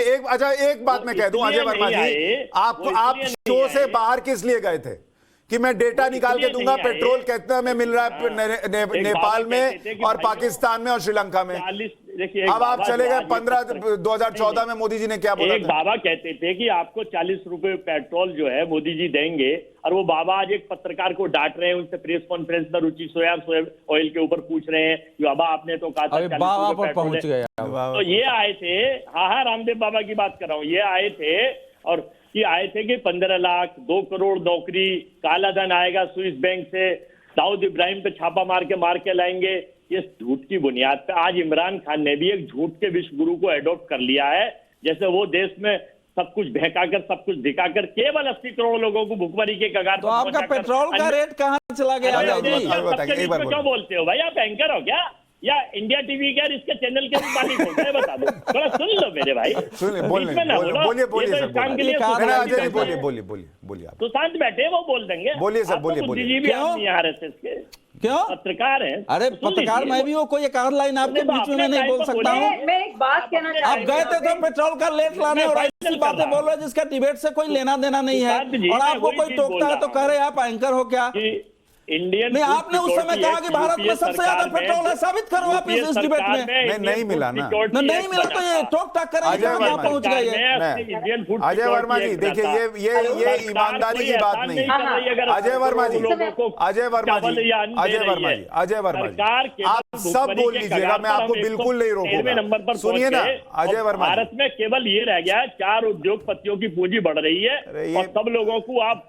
एक बात मैं कह दूं अजय वर्मा जी, आप शो से बाहर किस लिए गए थे कि मैं डेटा निकाल के दूंगा पेट्रोल कितना में मिल रहा है नेपाल में और पाकिस्तान में और श्रीलंका में। अब आप चले गए 2014 में मोदी जी ने क्या बोला एक था? बाबा कहते थे कि आपको 40 रुपए पेट्रोल जो है मोदी जी देंगे, और वो बाबा आज एक पत्रकार को डांट रहे हैं, उनसे प्रेस कॉन्फ्रेंस में रुचि सोया ऑयल के ऊपर पूछ रहे हैं कि बाबा आपने तो कहा था 40 बाबा रुपए पर पेट्रोल पहुंच है। गए। तो ये आए थे, हाँ रामदेव बाबा की बात कर रहा हूँ, ये आए थे और कि आए थे कि 15 लाख 2 करोड़ नौकरी, काला धन आएगा स्विस बैंक से, दाऊद इब्राहिम पे छापा मार के लाएंगे। ये झूठ की बुनियाद पे आज इमरान खान ने भी एक झूठ के विश्व गुरु को एडॉप्ट कर लिया है, जैसे वो देश में सब कुछ बहकाकर सब कुछ दिखाकर केवल 80 करोड़ लोगों को भुखमरी के कगार तो आपका पेट्रोल का रेट कहाँ चला गया? क्यों बोलते हो भाई? आप एंकर हो क्या या इंडिया टीवी क्या इसके चैनल के मालिक हो गए? बता दो, थोड़ा सुन लो मेरे भाई। बोलिए आप। सुशांत बैठे वो बोल देंगे। बोलिए सर, बोलिए। बुद्धिजीवी आदमी RSS के क्यों पत्रकार हैं। अरे पत्रकार मैं भी हूँ, कोई एक आध लाइन आपके बीच में नहीं बोल सकता हूँ। मैं एक बात कहना आप चाहती गए थे तो पेट्रोल का रेट लाने और ऐसी बातें बोल रहे हैं जिसका डिबेट से कोई लेना देना नहीं है, और आपको कोई टोकता है तो कह रहे आप एंकर हो क्या? इंडियन नहीं, आपने उस समय कहा कि भारत में सबसे ज्यादा पेट्रोल है, साबित करो आप इस डिबेट में। नहीं मिला ना, नहीं मिला तो ये टोक टाक करेंगे, कहाँ पहुंच गए? अजय वर्मा जी देखिए, ये ईमानदारी की बात नहीं है। अजय वर्मा जी, आप सब बोल लीजिएगा, मैं आपको बिल्कुल नहीं रोकूंगा। सुनिए ना अजय वर्मा, भारत में केवल ये रह गया है, 4 उद्योगपतियों की पूंजी बढ़ रही है और सब लोगों को आप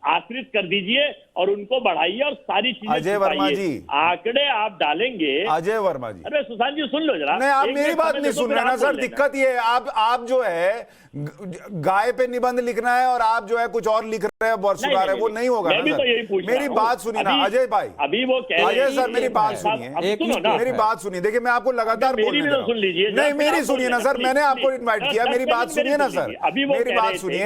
आश्रित कर दीजिए और उनको बढ़ाइए और सारी चीजें। अजय वर्मा जी, आंकड़े आप डालेंगे। अजय वर्मा जी, अरे सुशांत जी सुन लो जरा। नहीं आप मेरी बात नहीं सुन रहे ना सर। दिक्कत ये है, आप जो है गाय पे निबंध लिखना है और आप जो है कुछ और लिख रहे हैं, बहुत सुधार है, वो नहीं होगा ना सर। मेरी बात सुनिए ना अजय भाई। अभी वो अजय सर मेरी बात सुनिए, मेरी बात सुनिए। देखिए मैं आपको लगातार बोल रहा हूं, नहीं मेरी सुनिए ना सर, मैंने आपको इन्वाइट किया, मेरी बात सुनिए ना सर, मेरी बात सुनिए।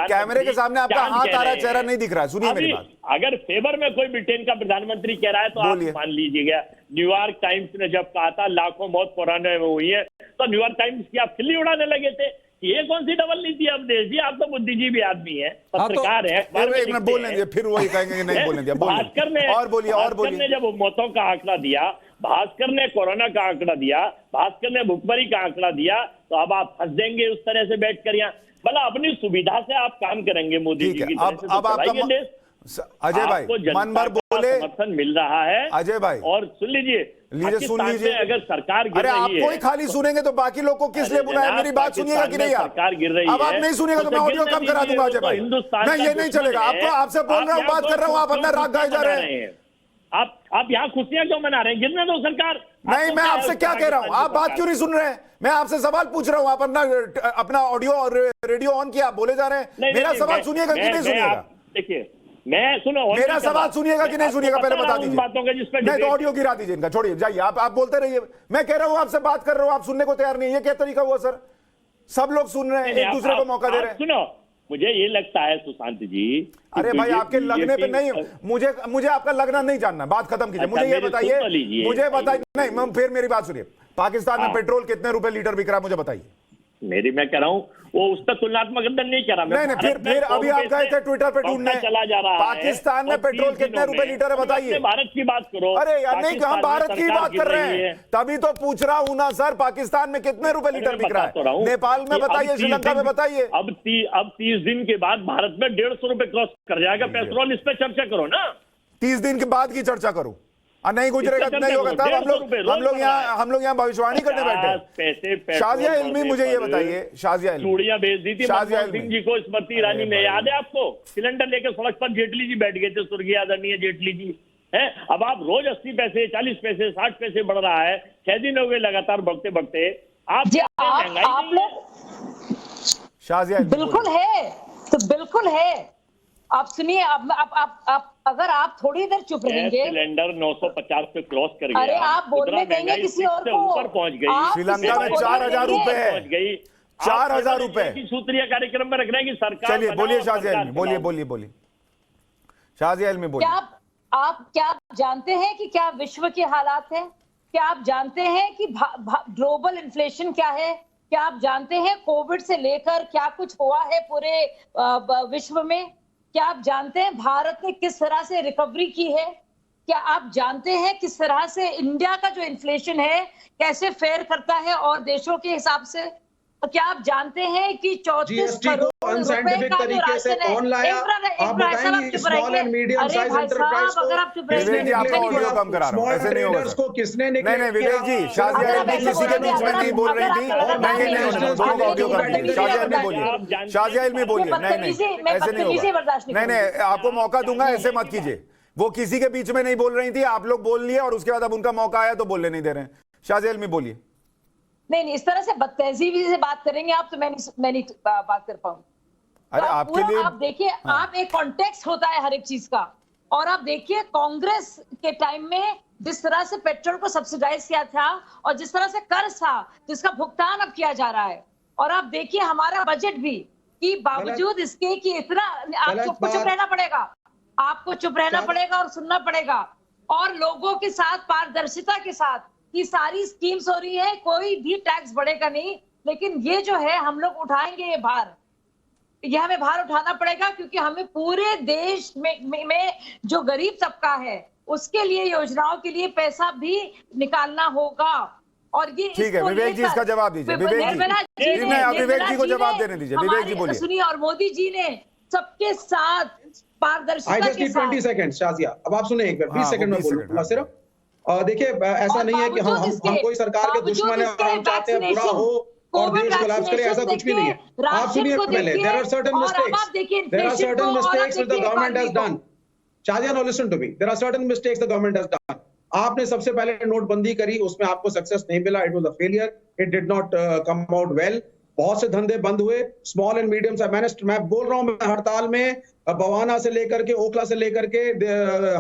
कैमरे के सामने आपका हाथ आ रहा है, चेहरा नहीं दिख रहा है, सुनिए मेरी बात। अगर फेवर में कोई ब्रिटेन का प्रधानमंत्री कह रहा है तो आप मान लीजिएगा। न्यूयॉर्क टाइम्स ने जब कहा था लाखों मौत कोरोना में हुई है, तो न्यूयॉर्क टाइम्स की आप खिल्ली उड़ाने लगे थे। ये कौन सी डबल नीति है अवधेश जी? आप तो बुद्धिजीवी आदमी है, पत्रकार है। एक मिनट बोलने दिया, फिर वही कहेंगे कि नहीं बोलने दिया। भास्कर ने और बोलिए जब मौतों का आंकड़ा दिया, भास्कर ने कोरोना का आंकड़ा दिया, भास्कर ने भुखमरी का आंकड़ा दिया, तो अब आप फंस देंगे उस तरह से बैठ कर यहाँ। भला अपनी सुविधा से आप काम करेंगे मोदी जी की तरह से, अब आपका देश। अजय भाई मन भर बोले, समर्थन मिल रहा है अजय भाई। और सुन लीजिए सुन लीजिए, अगर सरकार गिर अरे रही आपको ही खाली सुनेंगे तो बाकी लोग को किस लिए बुलाया? मेरी बात सुनिएगा कि नहीं? सरकार गिर रही है, अब आप नहीं सुनिएगा तो मैं ऑडियो कम करा दूंगा अजय भाई। नहीं ये नहीं चलेगा। आपको आपसे बोल रहा हूँ, बात कर रहा हूँ, आप अपना राग गाए जा रहे हैं। आप यहाँ खुशियां क्यों मना रहे हैं? गिरने दो सरकार। नहीं मैं आपसे क्या कह रहा हूँ, आप बात क्यों नहीं सुन रहे हैं? मैं आपसे सवाल पूछ रहा हूँ, आप अपना ऑडियो और रेडियो ऑन किया, आप बोले जा रहे हैं। मेरा सवाल सुनिएगा कि नहीं सुनिएगा? देखिए मैं सुनो, मेरा सवाल सुनिएगा कि नहीं सुनिएगा पहले बता दीजिए। बातों का जिसपे नहीं तो ऑडियो गिरा दीजिए इनका, छोड़िए जाइए। आप बोलते रहिए, मैं कह रहा हूँ आपसे बात कर रहा हूँ, आप सुनने को तैयार नहीं। ये क्या तरीका हुआ सर? सब लोग सुन रहे हैं, एक दूसरे को मौका दे रहे हैं। सुनो, मुझे ये लगता है सुशांत जी। अरे भाई आपके लगने पे नहीं, मुझे आपका लगना नहीं जानना, बात खत्म कीजिए। मुझे ये बताइए, मुझे बताइए। नहीं फिर मेरी बात सुनिए, पाकिस्तान में पेट्रोल कितने रुपए लीटर बिक रहा है मुझे बताइए। मैं कह रहा हूँ वो उस पर तुलनात्मक अध्ययन नहीं कह रहा। नहीं फिर अभी आप गए थे ट्विटर पे ढूंढने, चला जा रहा है पाकिस्तान में पेट्रोल कितने रुपए लीटर है बताइए। भारत की बात करो। अरे यार नहीं, हम भारत की बात कर रहे हैं, तभी तो पूछ रहा हूं ना सर। पाकिस्तान में कितने रुपए लीटर बिक रहा है? नेपाल में बताइए, श्रीलंका में बताइए। अब 30 दिन के बाद भारत में 150 रुपए क्रॉस कर जाएगा पेट्रोल। इस पर चर्चा करो ना। 30 दिन के बाद की चर्चा करो, नहीं गुजरेगा नहीं होगा तब हम लोग यहाँ भविष्यवाणी करने बैठे। शाजिया इल्मी मुझे ये बताइए, शाजिया इल्मी चूड़ियां बेच दी थी मनमोहन सिंह जी को स्मृति ईरानी में, याद है आपको? सिलेंडर लेकर सड़क पर जेटली जी बैठ गए थे, स्वर्गीय आदरणीय जेटली जी है। अब आप रोज 80 पैसे 40 पैसे 60 पैसे बढ़ रहा है, 6 दिन हो गए लगातार बढ़ते बढ़ते। आप शाजिया बिल्कुल है, तो बिल्कुल है। आप सुनिए, आप अगर आप थोड़ी देर चुप रहेंगे। सिलेंडर 950 पे क्रॉस कर गया। अरे आप बोलने देंगे किसी और को? ऊपर पहुंच गई। श्रीलंका में 4000 रुपए है, पहुंच गई 4000 रुपए की सूत्रीय कार्यक्रम में रख रहे हैं कि सरकार। चलिए बोलिए शाजिया इल्मी, बोलिए। शाजिया इल्मी बोलिए। क्या आप जानते हैं कि क्या विश्व के हालात हैं? क्या आप जानते हैं कि ग्लोबल इन्फ्लेशन क्या है? क्या आप जानते हैं कोविड से लेकर क्या कुछ हुआ है पूरे विश्व में? क्या आप जानते हैं भारत ने किस तरह से रिकवरी की है? क्या आप जानते हैं किस तरह से इंडिया का जो इन्फ्लेशन है कैसे फेयर करता है और देशों के हिसाब से? क्या आप जानते हैं कि 34 करोड़ अनसाइंटिफिक तरीके से कौन लाया? आप बताएंगे small and medium size enterprise को विवेक जी आपका ऑडियो कम करा रहा हूं, ऐसे नहीं होगा को किसने नहीं नहीं विवेक जी, शाजिया इल्मी किसी के बीच में नहीं बोल रही थी, नहीं दोनों का ऑडियो कम कीजिए। शाजिया इल्मी बोलिए, शाजिया इल्मी बोलिए। नहीं ऐसे नहीं होगा, नहीं आपको मौका दूंगा, ऐसे मत कीजिए। वो किसी के बीच में नहीं बोल रही थी, आप लोग बोल लिए और उसके बाद अब उनका मौका आया तो बोलने नहीं दे रहे हैं। शाजिया इल्मी बोलिए। नहीं इस तरह से बदतहजीबी से बात करेंगे आप तो मैं नहीं बात कर पाऊंगी। अरे आपके लिए आप देखिए, आप एक कॉन्टेक्स्ट होता है हर एक चीज का, और आप देखिए कांग्रेस के टाइम में जिस तरह से पेट्रोल को सब्सिडाइज किया था और जिस तरह से कर्ज था जिसका भुगतान अब किया जा रहा है, और आप देखिए हमारा बजट भी कि बावजूद इसके कि इतना आपको चुप रहना पड़ेगा, आपको चुप रहना पड़ेगा और सुनना पड़ेगा, और लोगों के साथ पारदर्शिता के साथ ये सारी स्कीम्स हो रही है, कोई भी टैक्स बढ़ेगा नहीं, लेकिन ये जो है हम लोग उठाएंगे ये भार, ये हमें भार उठाना पड़ेगा क्योंकि हमें पूरे देश में जो गरीब तबका है उसके लिए योजनाओं के लिए पैसा भी निकालना होगा। और ये ठीक है, विवेक जी इसका जवाब दीजिए। विवेक जी को जवाब देने दीजिए। विवेक जी बोलिए। सुनिए, और मोदी जी ने सबके साथ पारदर्शिता के साथ 20 सेकंड शाजिया, अब आप सुने एक बार 20 सेकंड में बोलूंगा सिर्फ। देखिए ऐसा नहीं है कि हम कोई सरकार के दुश्मन है और हम चाहते हैं बुरा हो और देश कोलैप्स करे, ऐसा कुछ भी नहीं है। आप सुनिए पहले, there are certain mistakes which the government has done. Shazia, no listen to me, there are certain mistakes the government has done. आपने सबसे पहले नोटबंदी करी, उसमें आपको सक्सेस नहीं मिला, it was a failure, it did not come out well. बहुत से धंधे बंद हुए, स्मॉल एंड मीडियम साइज। मैं बोल रहा हूं, मैं हड़ताल में बवाना से लेकर के ओखला से लेकर के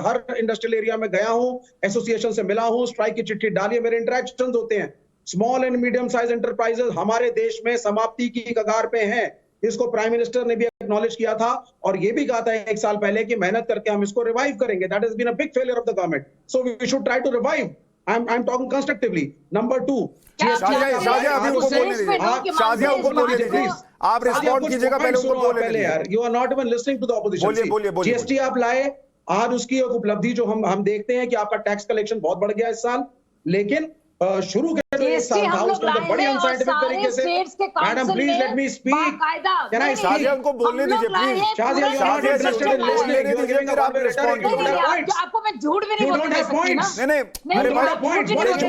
हर इंडस्ट्रियल एरिया में गया हूं, एसोसिएशन से मिला हूं, स्ट्राइक की चिट्ठी डाली है, मेरे इंटरेक्शंस होते हैं। Small and medium size enterprises हमारे देश में समाप्ति की कगार पे हैं। इसको प्राइम मिनिस्टर ने भी एक्नॉलेज किया था और ये भी कहा था 1 साल पहले कि मेहनत करके हम इसको रिवाइव करेंगे। That has been a big failure of the government, so we should try to revive. I am talking constructively. Number 2, Shazia अभी उनको बोलने दीजिए, शाजिया उनको बोलने दीजिए, आप रिस्पॉन्ड कीजिएगा, पहले उनको बोलने दीजिए यार। You are not even listening to the opposition. बोलिए। जीएसटी आप लाए, आज उसकी एक उपलब्धि जो हम देखते हैं कि आपका टैक्स कलेक्शन बहुत बढ़ गया इस साल, लेकिन शुरू के जो एक साल था उसके अंदर बड़ी अनसाइंटिफिक तरीके से। Madam please let me speak, can I? Shazia उनको बोलने दीजिए please. Shazia, you are not interested in listening, you are giving a response. आपको मैं झूठ भी नहीं बोल सकती ना। नहीं अरे भाई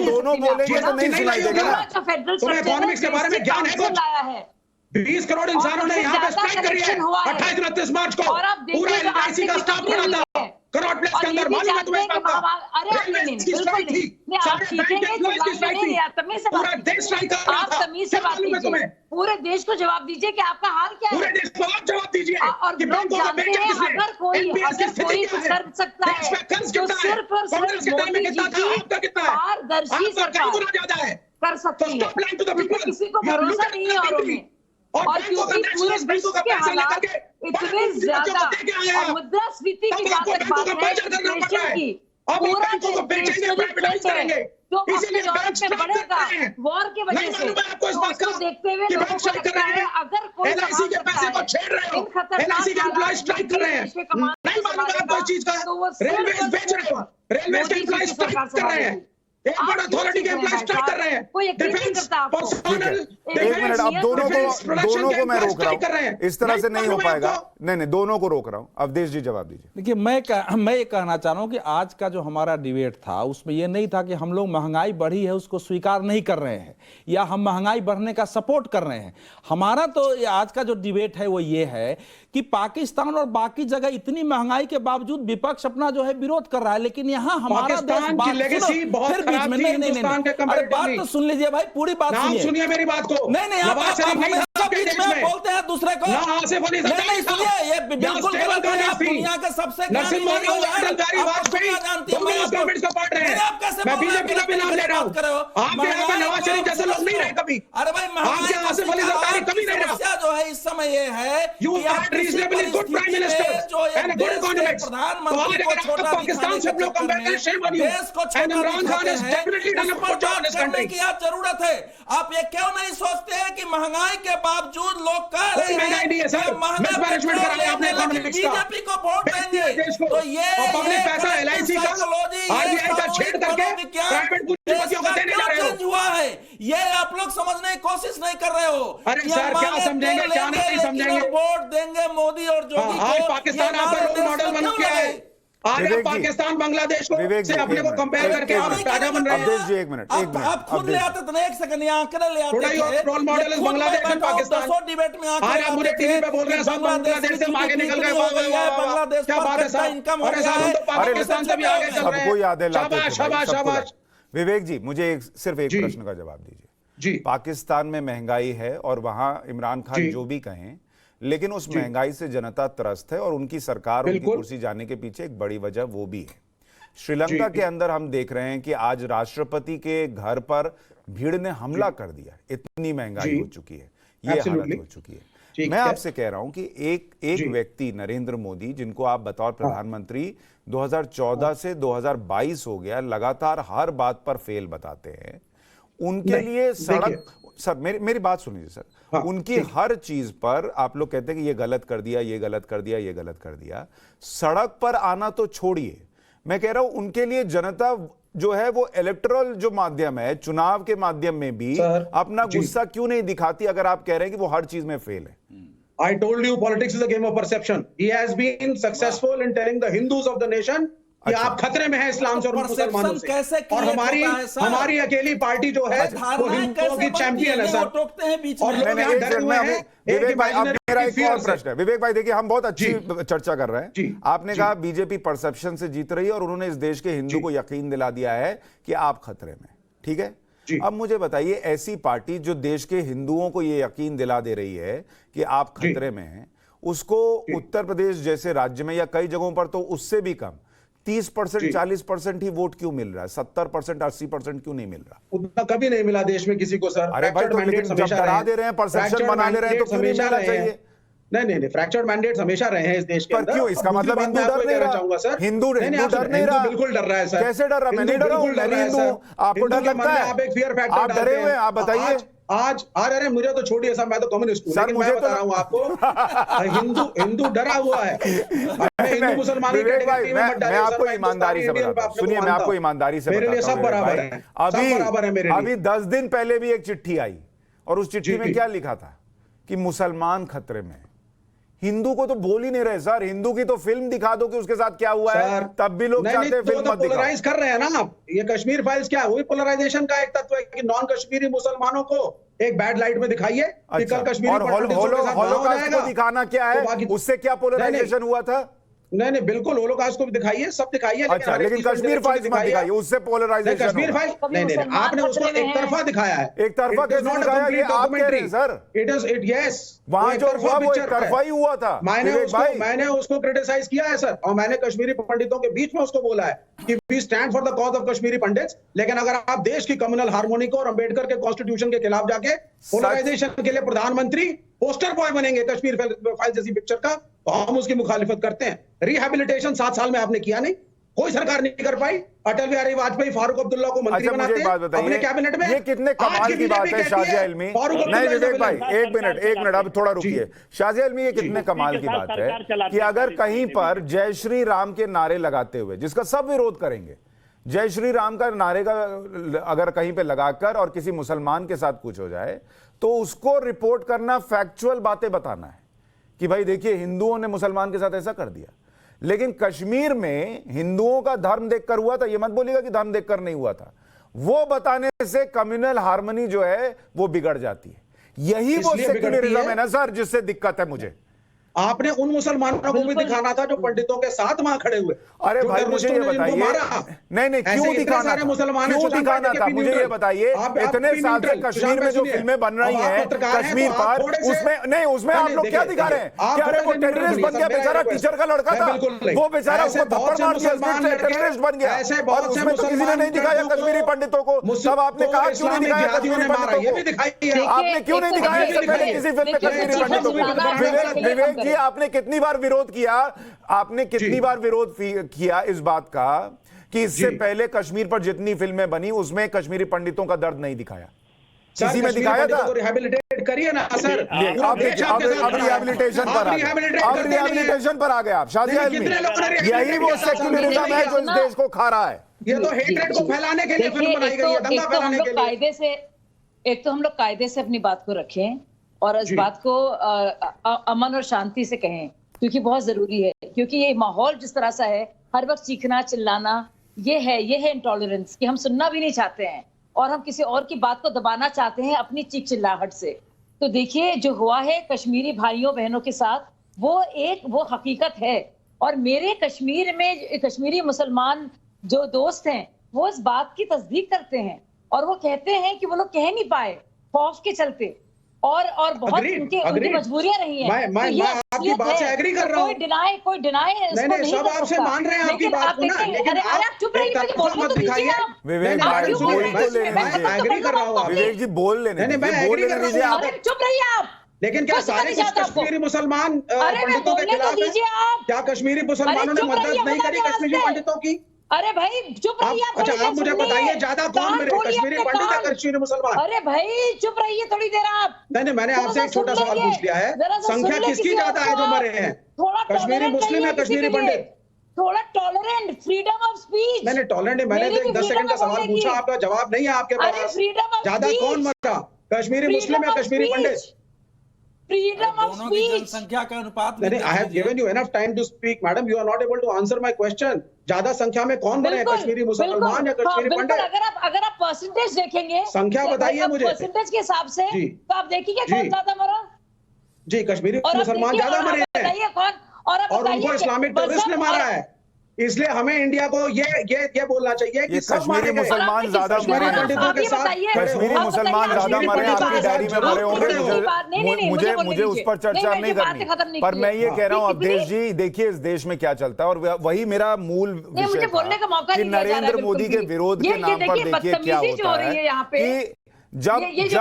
दोनों बोलेंगे तो नहीं सुनाई देगा ना। तुम्हें इकोनॉमिक्स के बारे में ज्ञान है कुछ? 20 करोड़ इंसानों ने यहाँ पे स्ट्राइक करी है 28-29 मार्च को। पूरा एलआईसी का स्टाफ खड़ा था कनॉट प्लेस के अंदर, मालूम है तुम्हें? अरे की स्ट्राइक थी, सारे बैंक एम्प्लॉइज की स्ट्राइक थी, पूरा देश स्ट्राइक कर रहा था। तमीज से बात कीजिए, पूरे देश को जवाब दीजिए कि आपका हाल क्या है। पूरे देश को आप जवाब दीजिए कि बैंकों का बेचा किसने, अगर कोई कर सकता है तो सिर्फ और सिर्फ मोदी जी की पारदर्शी सरकार कर सकती है। किसी को भरोसा नहीं है औरों में, और क्योंकि पूरे विश्व के हालात इतने ज्यादा और मुद्रास्फीति की बात है, इन्फ्लेशन की, पूरा जो अपने यूरोप में बढ़ेगा वॉर की वजह से, उसको देखते हुए लोगों को लगता है अगर कोई इन खतरनाक तो वो एक बड़ा अथॉरिटी के एम्प्लॉय स्ट्राइक कर रहे हैं, डिफेंस पर्सनल। एक मिनट, अब दोनों को मैं रोक रहा हूं, इस तरह से नहीं हो पाएगा। नहीं दोनों को रोक रहा हूं। अवधेश जी जवाब दीजिए। देखिए, मैं ये कहना चाह रहा हूं कि आज का जो हमारा डिबेट था उसमें ये नहीं था कि हम लोग महंगाई बढ़ी है उसको स्वीकार नहीं कर रहे हैं या हम महंगाई बढ़ने का सपोर्ट कर रहे हैं। हमारा तो आज का जो डिबेट है वो ये है कि पाकिस्तान और बाकी जगह इतनी महंगाई के बावजूद विपक्ष अपना जो है विरोध कर रहा है, लेकिन यहाँ हमारा देश अरे बात तो सुन लीजिए भाई, पूरी बात सुनिए मेरी बात को। नहीं आप बोलते हैं दूसरे को। नहीं सुनिए, ये बिल्कुल गलत है। आप दुनिया के सबसे मैं बीजेपी का भी नाम ले रहा हूँ। आप यहाँ पे नवाज शरीफ जैसे लोग नहीं रहे कभी। अरे भाई आप यहाँ से बोली सरकारी कभी नहीं रहा जो है इस समय ये है You कि आप had किसी reasonably good परिस्थिति prime में ministers जो एक and a good देश के economics. प्रधानमंत्री तो को आज छोटा अगर पाकिस्तान दिखाने से के हम लोग चक्कर compare में करें, shame on you. देश को And छोटा Imran Khan दिखाते has हैं, definitely done a उस पर good job in बात this करने country. की क्या जरूरत है? आप ये क्यों नहीं सोचते हैं कि महंगाई के बावजूद लोग कह कोई रहे महंगाई नहीं है, हैं सर। कि महंगा Mismanagement पेट्रोल करा है आपने लेंगे, लेकिन economics का। बीजेपी को वोट बेच दिया देंगे। देश को। तो ये और पब्लिक पैसा collective LIC का, psychology, ये RBI का सामूहिक छेड़ करके मनोविज्ञान प्राइवेट देश पूंजीपतियों को का देने क्यों जा रहे हो। चेंज हुआ है? ये आप लोग समझने की कोशिश नहीं कर रहे हो। अरे कि सर, हम क्या मांगे समझेंगे, तो क्या लेंगे, नहीं लेकिन समझेंगे। हम वोट देंगे मोदी और जोगी आज को। पाकिस्तान ये आपका हमारे रोल देश मॉडल को बन क्यों गया है। लगे? आज विवेक आप जी, पाकिस्तान बांग्लादेश को विवेक जी, से अपने एक को मिनट, कंपेयर एक करके आप मिनट। ताजा बन रहे हैं। अवधेश जी, एक मिनट, एक मिनट, आप खुद अवधेश ले जी। आते थे, एक सेकंड यहाँ आंकड़े ले आते थोड़ा ही थे। रोल मॉडल ये है खुद बांग्लादेश मैं एंड बैठा हूँ, पाकिस्तान। 10 डिबेट में आंकड़े आज आप मुझे लाते टीवी थे पे बोल रहे हैं कि सब बांग्लादेश से की आगे GDP निकल गए। इतनी हो गई है, बांग्लादेश क्या पर बात है कैपिटा साहब। इनकम हो अरे गया साहब, हम है। तो पाकिस्तान से भी आगे चल रहे सबको याद है, हैं। लाते थे शाबाश भाई, शाबाश सबको शाबाश। याद। विवेक जी, मुझे सिर्फ एक जी। प्रश्न का जवाब दीजिए। जी पाकिस्तान में महंगाई है और वहां इमरान खान जी। जो भी कहें, लेकिन उस महंगाई से जनता त्रस्त है और उनकी सरकार, उनकी बिल्कुल। कुर्सी जाने के पीछे एक बड़ी वजह वो भी है। श्रीलंका के अंदर हम देख रहे हैं कि आज राष्ट्रपति के घर पर भीड़ ने हमला कर दिया। इतनी महंगाई जी। हो चुकी है, ये हालत Absolutely। हो चुकी है। ठीक मैं है। आपसे कह रहा हूं कि एक जी। व्यक्ति नरेंद्र मोदी, जिनको आप बतौर प्रधानमंत्री 2014 से 2022 हो गया, लगातार हर बात पर फेल बताते हैं, उनके नहीं, लिए सड़क, देखिए। सर मेरी बात सुनिए सर। हाँ, उनकी ठीक। हर चीज पर आप लोग कहते हैं कि ये गलत कर दिया, ये गलत कर दिया, ये गलत कर दिया। सड़क पर आना तो छोड़िए, मैं कह रहा हूं उनके लिए जनता जो है वो इलेक्टोरल जो माध्यम है, चुनाव के माध्यम में भी सर, अपना जी। गुस्सा क्यों नहीं दिखाती, अगर आप कह रहे हैं कि वो हर चीज में फेल है। I told you politics is a game of perception. He has been successful in telling the Hindus of the nation कि अच्छा। आप खतरे में हैं इस्लाम से और मुसलमानों से। कैसे और create हमारी होता है, सर? हमारी अकेली पार्टी जो है वो धारणाएं हिंदुओं कैसे की बनती चैंपियन है हैं? सर। वो टोकते हैं बीच और में। लोग नहीं, यहाँ एक डरे सेकंड हुए में हैं एक विवेक भाई, अब imaginary मेरा एक fear और से। प्रश्न है। विवेक भाई देखिए, हम बहुत अच्छी जी। चर्चा कर रहे हैं। जी। आपने जी। कहा बीजेपी परसेप्शन से जीत रही है और उन्होंने इस देश के हिंदू जी। को यकीन दिला दिया है कि आप खतरे में, ठीक है। जी। अब मुझे बताइए, ऐसी पार्टी जो देश के हिंदुओं को यह यकीन दिला दे रही है कि आप जी। खतरे में हैं, उसको उत्तर प्रदेश जैसे राज्य में या कई जगहों पर तो उससे भी कम 30%, जी। 40% ही वोट क्यों मिल रहा है? 70%, 80% क्यों नहीं मिल रहा? उतना कभी नहीं मिला देश में किसी को सर। अरे भाई, तो Fractured लेकिन mandates जब हमेशा डरा रहे दे रहे हैं, perception Fractured बना ले रहे हैं, तो mandates क्यों नहीं हमेशा मिलना रहे हैं। चाहिए? नहीं, फ्रैक्चर्ड मैंडेट्स हमेशा रहे हैं इस देश के पर अंदर। क्यों? इसका और दूसरी मतलब बात हिंदू मैं आपको डर नहीं कहना रहा। चाहूंगा सर। हिंदू नहीं, हिंदू आप डर नहीं रहा। बिल्कुल डर रहा है सर। कैसे डर रहा? मैं नहीं डर रहा हूं, मैं भी हिंदू हूं। आपको डर लगता है? आप एक फियर फैक्टर आप डरे हुए हैं? आप बताइए। आज अरे मुझे तो छोड़िए साहब, मैं तो कम्युनिस्ट हूँ, सर, लेकिन मुझे मैं तो बता रहा हूँ आपको, हिंदू डरा हुआ है। हिंदू मुसलमान की विवेक भाई, कैटेगरी में मत मैं डालिए सर, आपको मैं ईमानदारी से हिंदुस्तानी बताता हूं। इंडियन सुनिए, मैं आपको ईमानदारी से मेरे लिए बताता हूं, सब बराबर विवेक है, भाई। सब बराबर है मेरे लिए। अभी 10 दिन पहले भी एक चिट्ठी आई और उस चिट्ठी जी। में क्या लिखा था कि मुसलमान खतरे में। हिंदू को तो बोल ही नहीं रहे सर। हिंदू की तो फिल्म दिखा दो कि उसके साथ क्या हुआ है, सर, तब भी लोग चाहते हैं फिल्म तो मत दिखाओ। पोलराइज कर रहे हैं ना आप। ये कश्मीर फाइल्स क्या है? वही पोलराइजेशन का एक तत्व है कि नॉन कश्मीरी मुसलमानों को एक बैड लाइट में दिखाइए कि अच्छा, कल कश्मीरी और पॉलिटिक्स के साथ हॉलोकॉस्ट हो जाएगा। को दिखाना क्या तो है? बाकी- उससे क्या पोलराइजेशन हुआ था? नहीं, बिल्कुल होलोकॉस्ट को भी दिखाइए, सब दिखाइए। अच्छा, हर एक लेकिन चीज को कश्मीर इंटरेक्शन फाइल्स मत दिखाइए। दिखाइए, उससे नहीं, पोलराइजेशन कश्मीर होगा। फाइल कभी नहीं, मुसलमान आपने उसको खतरे में एक तरफा हैं। दिखाया है। एक तरफा कैसे दिखाया? ये आप कह रहे हैं सर। वहां जो हुआ वो एक तरफा ही हुआ था। विवेक भाई, मैंने उसको क्रिटिसाइज किया है सर, और मैंने कश्मीरी पंडितों के बीच में उसको बोला है कि we stand for the cause of Kashmiri Pandits. लेकिन अगर आप देश की कम्युनल हार्मोनी को और अंबेडकर के कॉन्स्टिट्यूशन के खिलाफ जाके पोलराइजेशन के लिए प्रधानमंत्री पोस्टर बॉय बनेंगे कश्मीर फाइल जैसी पिक्चर का, तो हम उसकी मुखालिफत करते हैं। रिहैबिलिटेशन 7 साल में आपने किया नहीं, कोई सरकार नहीं कर पाई। अटल बिहारी वाजपेयी, फारूक अब्दुल्ला को मंत्री अच्छा, मुझे बनाते एक बात हैं बताइए, अपने कैबिनेट में। ये कितने आज कमाल की बात बीजेपी है कहती शाजिया इल्मी। फारूक नहीं अब्दुल्ला विवेक भाई, इज एक मिनट, अब थोड़ा रुकिए। शाजिया इल्मी, ये कितने कमाल की बात है कि अगर कहीं पर जय श्री राम के नारे लगाते हुए, जिसका सब विरोध करेंगे, जय श्री राम का नारे का अगर कहीं पे लगाकर और किसी मुसलमान के साथ कुछ हो जाए, तो उसको रिपोर्ट करना, फैक्चुअल बातें बताना है कि भाई देखिए हिंदुओं ने मुसलमान के साथ ऐसा कर दिया। लेकिन कश्मीर में हिंदुओं का धर्म देखकर हुआ था, ये मत बोलिएगा कि धर्म देखकर नहीं हुआ था। वो बताने से कम्युनल हार्मनी जो है वो बिगड़ जाती है। यही वो इसलिए बिगड़ती सेक्युलरिज्म है। है ना सर, जिससे दिक्कत है मुझे। आपने उन मुसलमानों को भी बिल्कुल। दिखाना था जो पंडितों के साथ वहां खड़े हुए। अरे जो भाई मुझे ये टेररिस्टों ने जिनको बताइए, मारा। नहीं ऐसे क्यों इतने दिखाना सारे था, मुसलमान हैं, क्यों सुशांत दिखाना भाई, था, देखिए, मुझे ये न्यूट्रल। बताइए, आप इतने भी साल से न्यूट्रल। कश्मीर सुशांत में भाई जो सुनिए, फिल्में बन रही अब आप हैं पत्रकार हैं, कश्मीर तो आप पर, थोड़े से- उसमें नहीं, उसमें आप लोग क्या दिखा रहे हैं कि अरे वो टेररिस्ट बन गया बेचारा, टीचर का लड़का था, वो बेचारा उसको थप्पड़ मार दिया, टेररिस्ट बन गया। और उसमें तो किसी ने नहीं दिखाया कश्मीरी पंडितों को, तब आपने कहा क्यों नहीं दिखाया कश्मीरी पंडितों को, आपने क्यों नहीं दिखाया इससे पहले किसी फिल्म में कश्मीरी पंडितों को? विवेक जी, आपने कितनी बार विरोध किया, आपने कितनी बार विरोध किया इस बात का कि इससे पहले कश्मीर पर जितनी फिल्में बनी उसमें कश्मीरी पंडितों का दर्द नहीं दिखाया, किसी में दिखाया था? रिहेबिलिटेट करिए ना सर। अब रिहेबिलिटेशन पर आ गए, अब रिहेबिलिटेशन पर आ गए आप, शादिया इल्मी। यही वो सेक्युलरिज्म है जो इस देश को खा रहा है। ये तो हेट्रेड को फैलाने के लिए फिल्म बनाई गई है, दंगा फैलाने के लिए। एक तो हम लोग कायदे से अपनी बात को रखें और इस बात को अमन और शांति से कहें, क्योंकि बहुत जरूरी है। क्योंकि ये माहौल जिस तरह सा है, हर वक्त चीखना चिल्लाना, ये है इंटॉलरेंस कि हम सुनना भी नहीं चाहते हैं और हम किसी और की बात को दबाना चाहते हैं अपनी चीख चिल्लाहट से। तो देखिए जो हुआ है कश्मीरी भाइयों बहनों के साथ, वो हकीकत है। और मेरे कश्मीर में कश्मीरी मुसलमान जो दोस्त हैं, वो इस बात की तस्दीक करते हैं और वो कहते हैं कि वो लोग कह नहीं पाए खौफ के चलते, और बहुत उनकी मजबूरियां रही हैं। मैं आपकी बात से एग्री कर रहा हूं। कोई डिनाई नहीं, सब आपसे मान रहे हैं आपकी बात को ना, लेकिन आप चुप रहिए, मुझे बोलने तो दीजिए आप। विवेक मैं भाई बोल तो लेने दीजिए, एग्री कर रहा हूं। विवेक जी बोल लेने नहीं, मैं दीजिए, बोल एग्री कर लेने रहा दीजिए हूं। आप। अरे चुप रहिए आप। लेकिन क्या सारे कश्मीरी मुसलमान पंडितों के खिलाफ हैं? क्या कश्मीरी मुसलमानों ने मदद नहीं करी कश्मीरी पंडितों की? अरे भाई चुप रहिए आप। अच्छा, आप मुझे बताइए, ज्यादा कौन मेरे कश्मीरी पंडित है कश्मीरी मुसलमान? अरे भाई चुप रहिए थोड़ी देर आप। नहीं, मैंने आपसे एक छोटा सवाल पूछ लिया है, संख्या किसकी ज्यादा है जो मरे हैं, कश्मीरी मुस्लिम या कश्मीरी पंडित? थोड़ा टॉलरेंट, फ्रीडम ऑफ स्पीच। मैंने टॉलरेंट, मैंने तो 10 सेकंड का सवाल पूछा, आपका जवाब नहीं है आपके पास। ज्यादा कौन मरा, कश्मीरी मुस्लिम या कश्मीरी पंडित? फ्रीडम ऑफ दोनों की स्पीच। जनसंख्या का अनुपात नहीं, I have given you enough time to speak, madam. You are not able to answer my question. ज्यादा संख्या में कौन बने, कश्मीरी मुसलमान या कश्मीरी पंडित? अगर आप परसेंटेज देखेंगे, संख्या बताइए मुझे। परसेंटेज के हिसाब से तो आप देखिए कौन ज्यादा मरा। जी, कश्मीरी मुसलमान ज्यादा मरे हैं बताइए कौन, और उनको इस्लामिक टेररिस्ट ने मारा है। इसलिए हमें इंडिया को ये बोलना चाहिए कि सब कश्मीरी मुसलमान ज्यादा मरे हैं, पंडितों के साथ कश्मीरी मुसलमान ज्यादा मरे हैं, आपकी डायरी में मरे होंगे, मुझे उस पर चर्चा नहीं करनी। पर मैं ये कह रहा हूँ अवधेश जी, देखिए इस देश में क्या चलता है, और वही मेरा मूल विषय था कि नरेंद्र मोदी के विरोध के नाम पर देखिए क्या होता है कि जब इस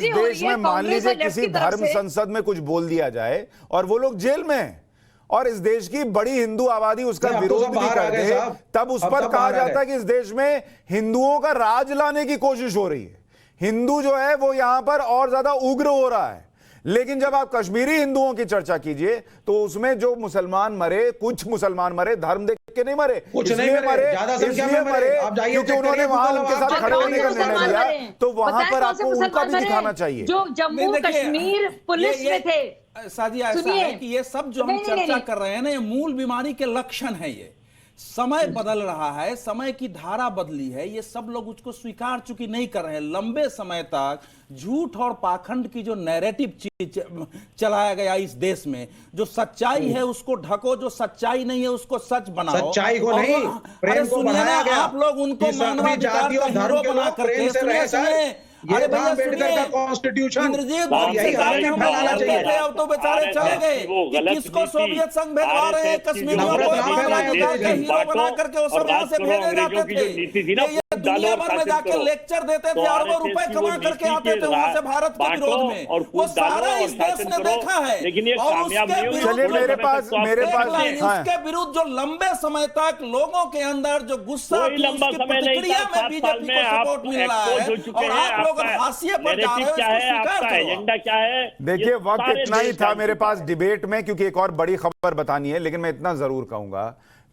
देश में मान लीजिए किसी धर्म संसद में कुछ बोल दिया जाए और वो लोग जेल में हैं और इस देश की बड़ी हिंदू आबादी उसका विरोध भी कर दे, तब उस पर कहा जाता है कि इस देश में हिंदुओं का राज लाने की कोशिश हो रही है, हिंदू जो है वो यहां पर और ज्यादा उग्र हो रहा है। लेकिन जब आप कश्मीरी हिंदुओं की चर्चा कीजिए तो उसमें जो मुसलमान मरे, कुछ मुसलमान मरे, धर्म देख के नहीं मरे, इसलिए मरे क्योंकि उन्होंने वहां उनके साथ खड़े होने का निर्णय लिया। तो वहां पर आपको उनका भी दिखाना चाहिए जो जम्मू कश्मीर पुलिस में थे। सादिया, ऐसा है कि ये सब जो हम चर्चा कर रहे हैं ना, ये मूल बीमारी के लक्षण है। ये समय बदल रहा है, समय की धारा बदली है, ये सब लोग उसको स्वीकार चूंकि नहीं कर रहे हैं। लंबे समय तक झूठ और पाखंड की जो नैरेटिव चलाया गया इस देश में, जो सच्चाई है उसको ढको, जो सच्चाई नहीं है उसको सच बनाओ। सच्चाई को नहीं, प्रेम को बढ़ाया गया। आप लोग उनको मानवाधिकार का हीरो बना करके अरे भैया अम्बेडकर का कॉन्स्टिट्यूशन अब तो बेचारे चले गए कि किसको सोवियत संघ भेजवा रहे हैं, कश्मीरियों को मानवाधिकार का हीरो बना करके वो सब वहां से भेजे जाते थे। ये दुनिया भर में जाके लेक्चर देते थे, अरबों रुपए कमा करके आते थे वहां से भारत के विरोध में। वो सारा इस देश ने देखा है और उसके विरुद्ध जो लंबे समय तक लोगों के अंदर जो गुस्सा, उसकी प्रतिक्रिया में बीजेपी को सपोर्ट मिल रहा है और आप लोग हाशिए पर जा रहे हो। एजेंडा क्या है? देखिए वक्त इतना ही था मेरे पास डिबेट में, क्योंकि एक और बड़ी खबर बतानी है, लेकिन मैं इतना जरूर कहूंगा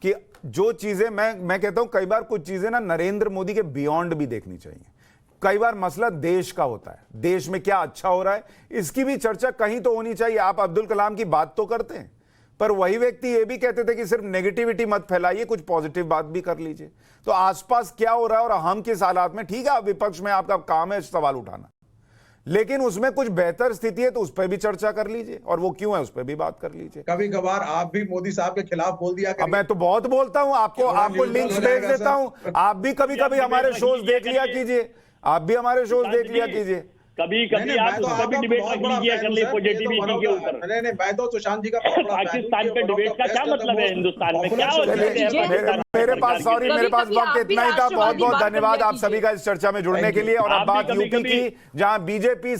कि जो चीजें मैं कहता हूं, कई बार कुछ चीजें ना नरेंद्र मोदी के बियॉन्ड भी देखनी चाहिए। कई बार मसला देश का होता है, देश में क्या अच्छा हो रहा है इसकी भी चर्चा कहीं तो होनी चाहिए। आप अब्दुल कलाम की बात तो करते हैं, पर वही व्यक्ति ये भी कहते थे कि सिर्फ नेगेटिविटी मत फैलाइए, कुछ पॉजिटिव बात भी कर लीजिए। तो आसपास क्या हो रहा है और हम किस हालात में, ठीक है आप विपक्ष में, आपका काम है सवाल उठाना, लेकिन उसमें कुछ बेहतर स्थिति है तो उस पर भी चर्चा कर लीजिए, और वो क्यों है उस पर भी बात कर लीजिए। कभी कभार आप भी मोदी साहब के खिलाफ बोल दिया अब मैं तो बहुत बोलता हूं, आपको लिंक्स भेज देता हूं, आप भी कभी कभी हमारे शोज देख लिया कीजिए, आप भी हमारे शोज देख लिया कीजिए। कभी कभी आप उस पर भी डिबेट रख लीजिए, कर ली पॉजिटिविटी के ऊपर। नहीं, मैं तो सुशांत जी का पाकिस्तान पे डिबेट का क्या मतलब है हिंदुस्तान में, क्या मेरे पास मेरे पास वक्त इतना ही था। बहुत बहुत धन्यवाद आप सभी का इस चर्चा में जुड़ने के लिए। और अब बात यूपी की, जहां बीजेपी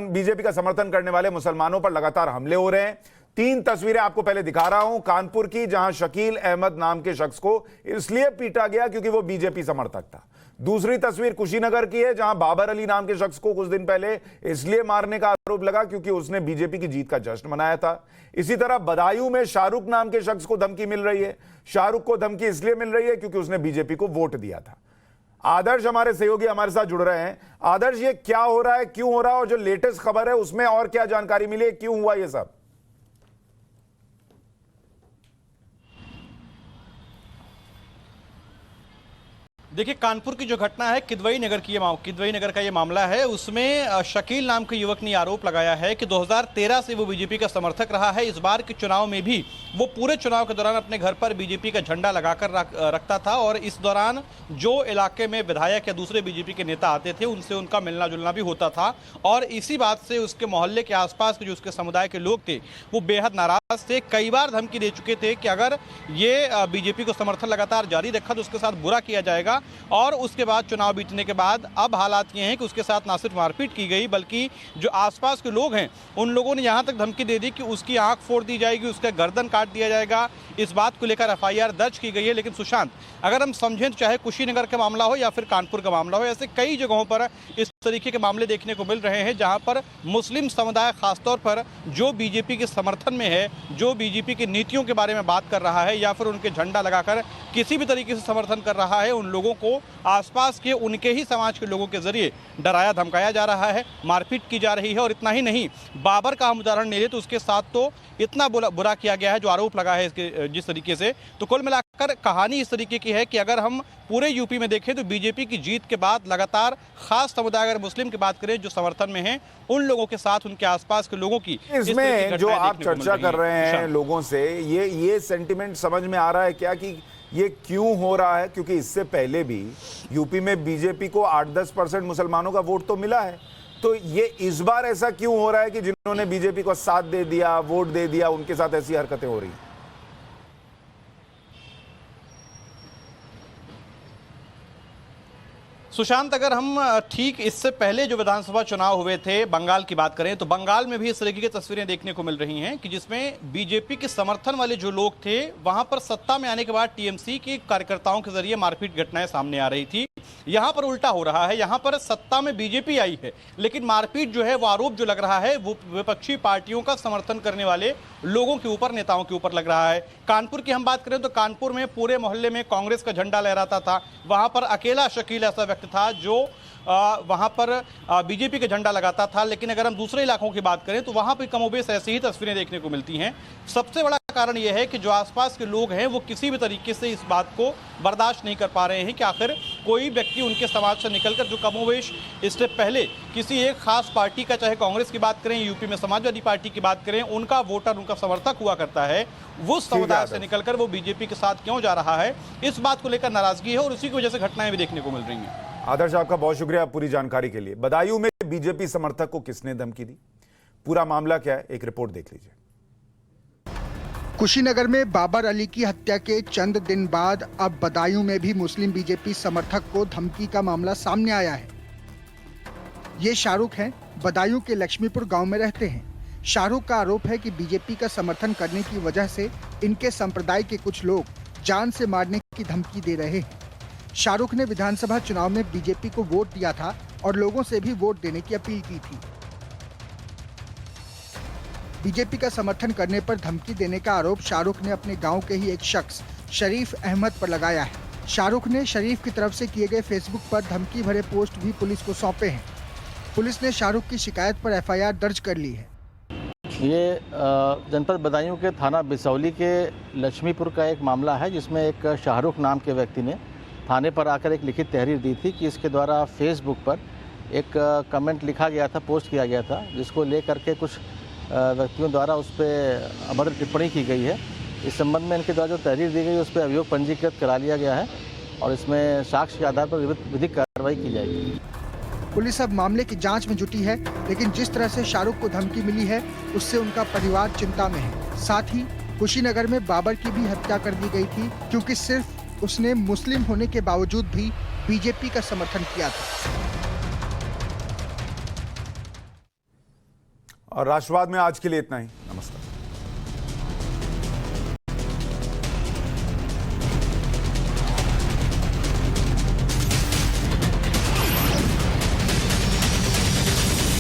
बीजेपी का समर्थन करने वाले मुसलमानों पर लगातार हमले हो रहे हैं। 3 तस्वीरें आपको पहले दिखा रहा हूं। कानपुर की, जहां शकील अहमद नाम के शख्स को इसलिए पीटा गया क्योंकि वो बीजेपी समर्थक था। दूसरी तस्वीर कुशीनगर की है, जहां बाबर अली नाम के शख्स को कुछ दिन पहले इसलिए मारने का आरोप लगा क्योंकि उसने बीजेपी की जीत का जश्न मनाया था। इसी तरह बदायूं में शाहरुख नाम के शख्स को धमकी मिल रही है। शाहरुख को धमकी इसलिए मिल रही है क्योंकि उसने बीजेपी को वोट दिया था। आदर्श हमारे सहयोगी हमारे साथ जुड़ रहे हैं। आदर्श, ये क्या हो रहा है, क्यों हो रहा है, और जो लेटेस्ट खबर है उसमें और क्या जानकारी मिली है, क्यों हुआ ये सब? देखिए, कानपुर की जो घटना है, किदवई नगर का ये मामला है। उसमें शकील नाम के युवक ने आरोप लगाया है कि 2013 से वो बीजेपी का समर्थक रहा है। इस बार के चुनाव में भी वो पूरे चुनाव के दौरान अपने घर पर बीजेपी का झंडा लगाकर रखता था, और इस दौरान जो इलाके में विधायक या दूसरे बीजेपी के नेता आते थे उनसे उनका मिलना जुलना भी होता था। और इसी बात से उसके मोहल्ले के आसपास के जो उसके समुदाय के लोग थे वो बेहद नाराज थे। कई बार धमकी दे चुके थे कि अगर ये बीजेपी को समर्थन लगातार जारी रखा तो उसके साथ बुरा किया जाएगा। और उसके बाद चुनाव बीतने के बाद अब हालात ये हैं कि उसके साथ ना सिर्फ मारपीट की गई, बल्कि जो आसपास के लोग हैं उन लोगों ने यहां तक धमकी दे दी कि उसकी आंख फोड़ दी जाएगी, उसका गर्दन काट दिया जाएगा। इस बात को लेकर एफआईआर दर्ज की गई है। लेकिन सुशांत, अगर हम समझें तो चाहे कुशीनगर का मामला हो या फिर कानपुर का मामला हो, ऐसे कई जगहों पर इस तरीके के मामले देखने को मिल रहे हैं जहां पर मुस्लिम समुदाय खासतौर पर जो बीजेपी के समर्थन में है, जो बीजेपी की नीतियों के बारे में बात कर रहा है या फिर उनके झंडा लगाकर किसी भी तरीके से समर्थन कर रहा है, उन लोगों को आसपास के उनके ही समाज के लोगों के जरिए डराया धमकाया जा रहा है, मारपीट की जा रही है। और इतना ही नहीं, बाबर का हम उदाहरण ले लें तो उसके साथ तो इतना बुरा किया गया है जो आरोप लगा है इसके जिस तरीके से। तो कुल मिलाकर कहानी इस तरीके की है कि अगर हम पूरे यूपी में देखें तो बीजेपी की जीत के बाद लगातार खास समुदाय, अगर मुस्लिम की बात करें जो समर्थन में हैं, उन लोगों के साथ उनके आसपास के लोगों की इसमें जो आप चर्चा कर रहे हैं लोगों से, ये सेंटिमेंट समझ में आ रहा है क्या कि ये क्यों हो रहा है? क्योंकि इससे पहले भी यूपी में बीजेपी को 8-10% मुसलमानों का वोट तो मिला है, तो ये इस बार ऐसा क्यों हो रहा है कि जिन्होंने बीजेपी को साथ दे दिया, वोट दे दिया, उनके साथ ऐसी हरकतें हो रही हैं? सुशांत, अगर हम ठीक इससे पहले जो विधानसभा चुनाव हुए थे, बंगाल की बात करें तो बंगाल में भी इस तरीके की तस्वीरें देखने को मिल रही हैं कि जिसमें बीजेपी के समर्थन वाले जो लोग थे वहां पर सत्ता में आने के बाद टीएमसी के कार्यकर्ताओं के जरिए मारपीट घटनाएं सामने आ रही थी। यहां पर उल्टा हो रहा है, यहां पर सत्ता में बीजेपी आई है लेकिन मारपीट जो है, वो आरोप जो लग रहा है वो विपक्षी पार्टियों का समर्थन करने वाले लोगों के ऊपर, नेताओं के ऊपर लग रहा है। कानपुर की हम बात करें तो कानपुर में पूरे मोहल्ले में कांग्रेस का झंडा लहराता था, वहां पर अकेला शकील ऐसा व्यक्ति था जो वहां पर बीजेपी का झंडा लगाता था। लेकिन अगर हम दूसरे इलाकों की बात करें तो वहां पर कमोबेश ऐसी ही तस्वीरें देखने को मिलती हैं। सबसे बड़ा कारण यह है कि जो आसपास के लोग हैं वो किसी भी तरीके से इस बात को बर्दाश्त नहीं कर पा रहे हैं कि आखिर कोई व्यक्ति उनके समाज से निकलकर, जो कमोबेश इससे पहले किसी एक खास पार्टी का, चाहे कांग्रेस की बात करें, यूपी में समाजवादी पार्टी की बात करें, उनका वोटर, उनका समर्थक हुआ करता है, वो समुदाय से निकलकर वो बीजेपी के साथ क्यों जा रहा है, इस बात को लेकर नाराजगी है और उसी की वजह से घटनाएं भी देखने को मिल रही हैं। आदर्श, आपका बहुत शुक्रिया पूरी जानकारी के लिए। बदायूं में बीजेपी समर्थक को किसने धमकी दी, पूरा मामला क्या है, एक रिपोर्ट देख लीजिए। कुशीनगर में बाबर अली की हत्या के चंद दिन बाद अब बदायूं में भी मुस्लिम बीजेपी समर्थक को धमकी का मामला सामने आया है। ये शाहरुख हैं, बदायूं के लक्ष्मीपुर गांव में रहते हैं। शाहरुख का आरोप है कि बीजेपी का समर्थन करने की वजह से इनके संप्रदाय के कुछ लोग जान से मारने की धमकी दे रहे हैं। शाहरुख ने विधानसभा चुनाव में बीजेपी को वोट दिया था और लोगों से भी वोट देने की अपील की थी। बीजेपी का समर्थन करने पर धमकी देने का आरोप शाहरुख ने अपने गांव के ही एक शख्स शरीफ अहमद पर लगाया है। शाहरुख ने शरीफ की तरफ से किए गए फेसबुक पर धमकी भरे पोस्ट भी पुलिस को सौंपे हैं। पुलिस ने शाहरुख की शिकायत पर एफआईआर दर्ज कर ली है। ये जनपद बदायूं के थाना बिसौली के लक्ष्मीपुर का एक मामला है जिसमें एक शाहरुख नाम के व्यक्ति ने थाने पर आकर एक लिखित तहरीर दी थी कि इसके द्वारा फेसबुक पर एक कमेंट लिखा गया था, पोस्ट किया गया था, जिसको लेकर के कुछ व्यक्तियों द्वारा उस पर अभद्र टिप्पणी की गई है। इस संबंध में इनके द्वारा जो तहरीर दी गई उस पर अभियोग पंजीकृत करा लिया गया है और इसमें साक्ष्य के आधार पर विधिक कार्रवाई की जाएगी। पुलिस अब मामले की जांच में जुटी है, लेकिन जिस तरह से शाहरुख को धमकी मिली है उससे उनका परिवार चिंता में है। साथ ही कुशीनगर में बाबर की भी हत्या कर दी गई थी, क्योंकि सिर्फ उसने मुस्लिम होने के बावजूद भी बीजेपी का समर्थन किया था। और राष्ट्रवाद में आज के लिए इतना ही। नमस्कार।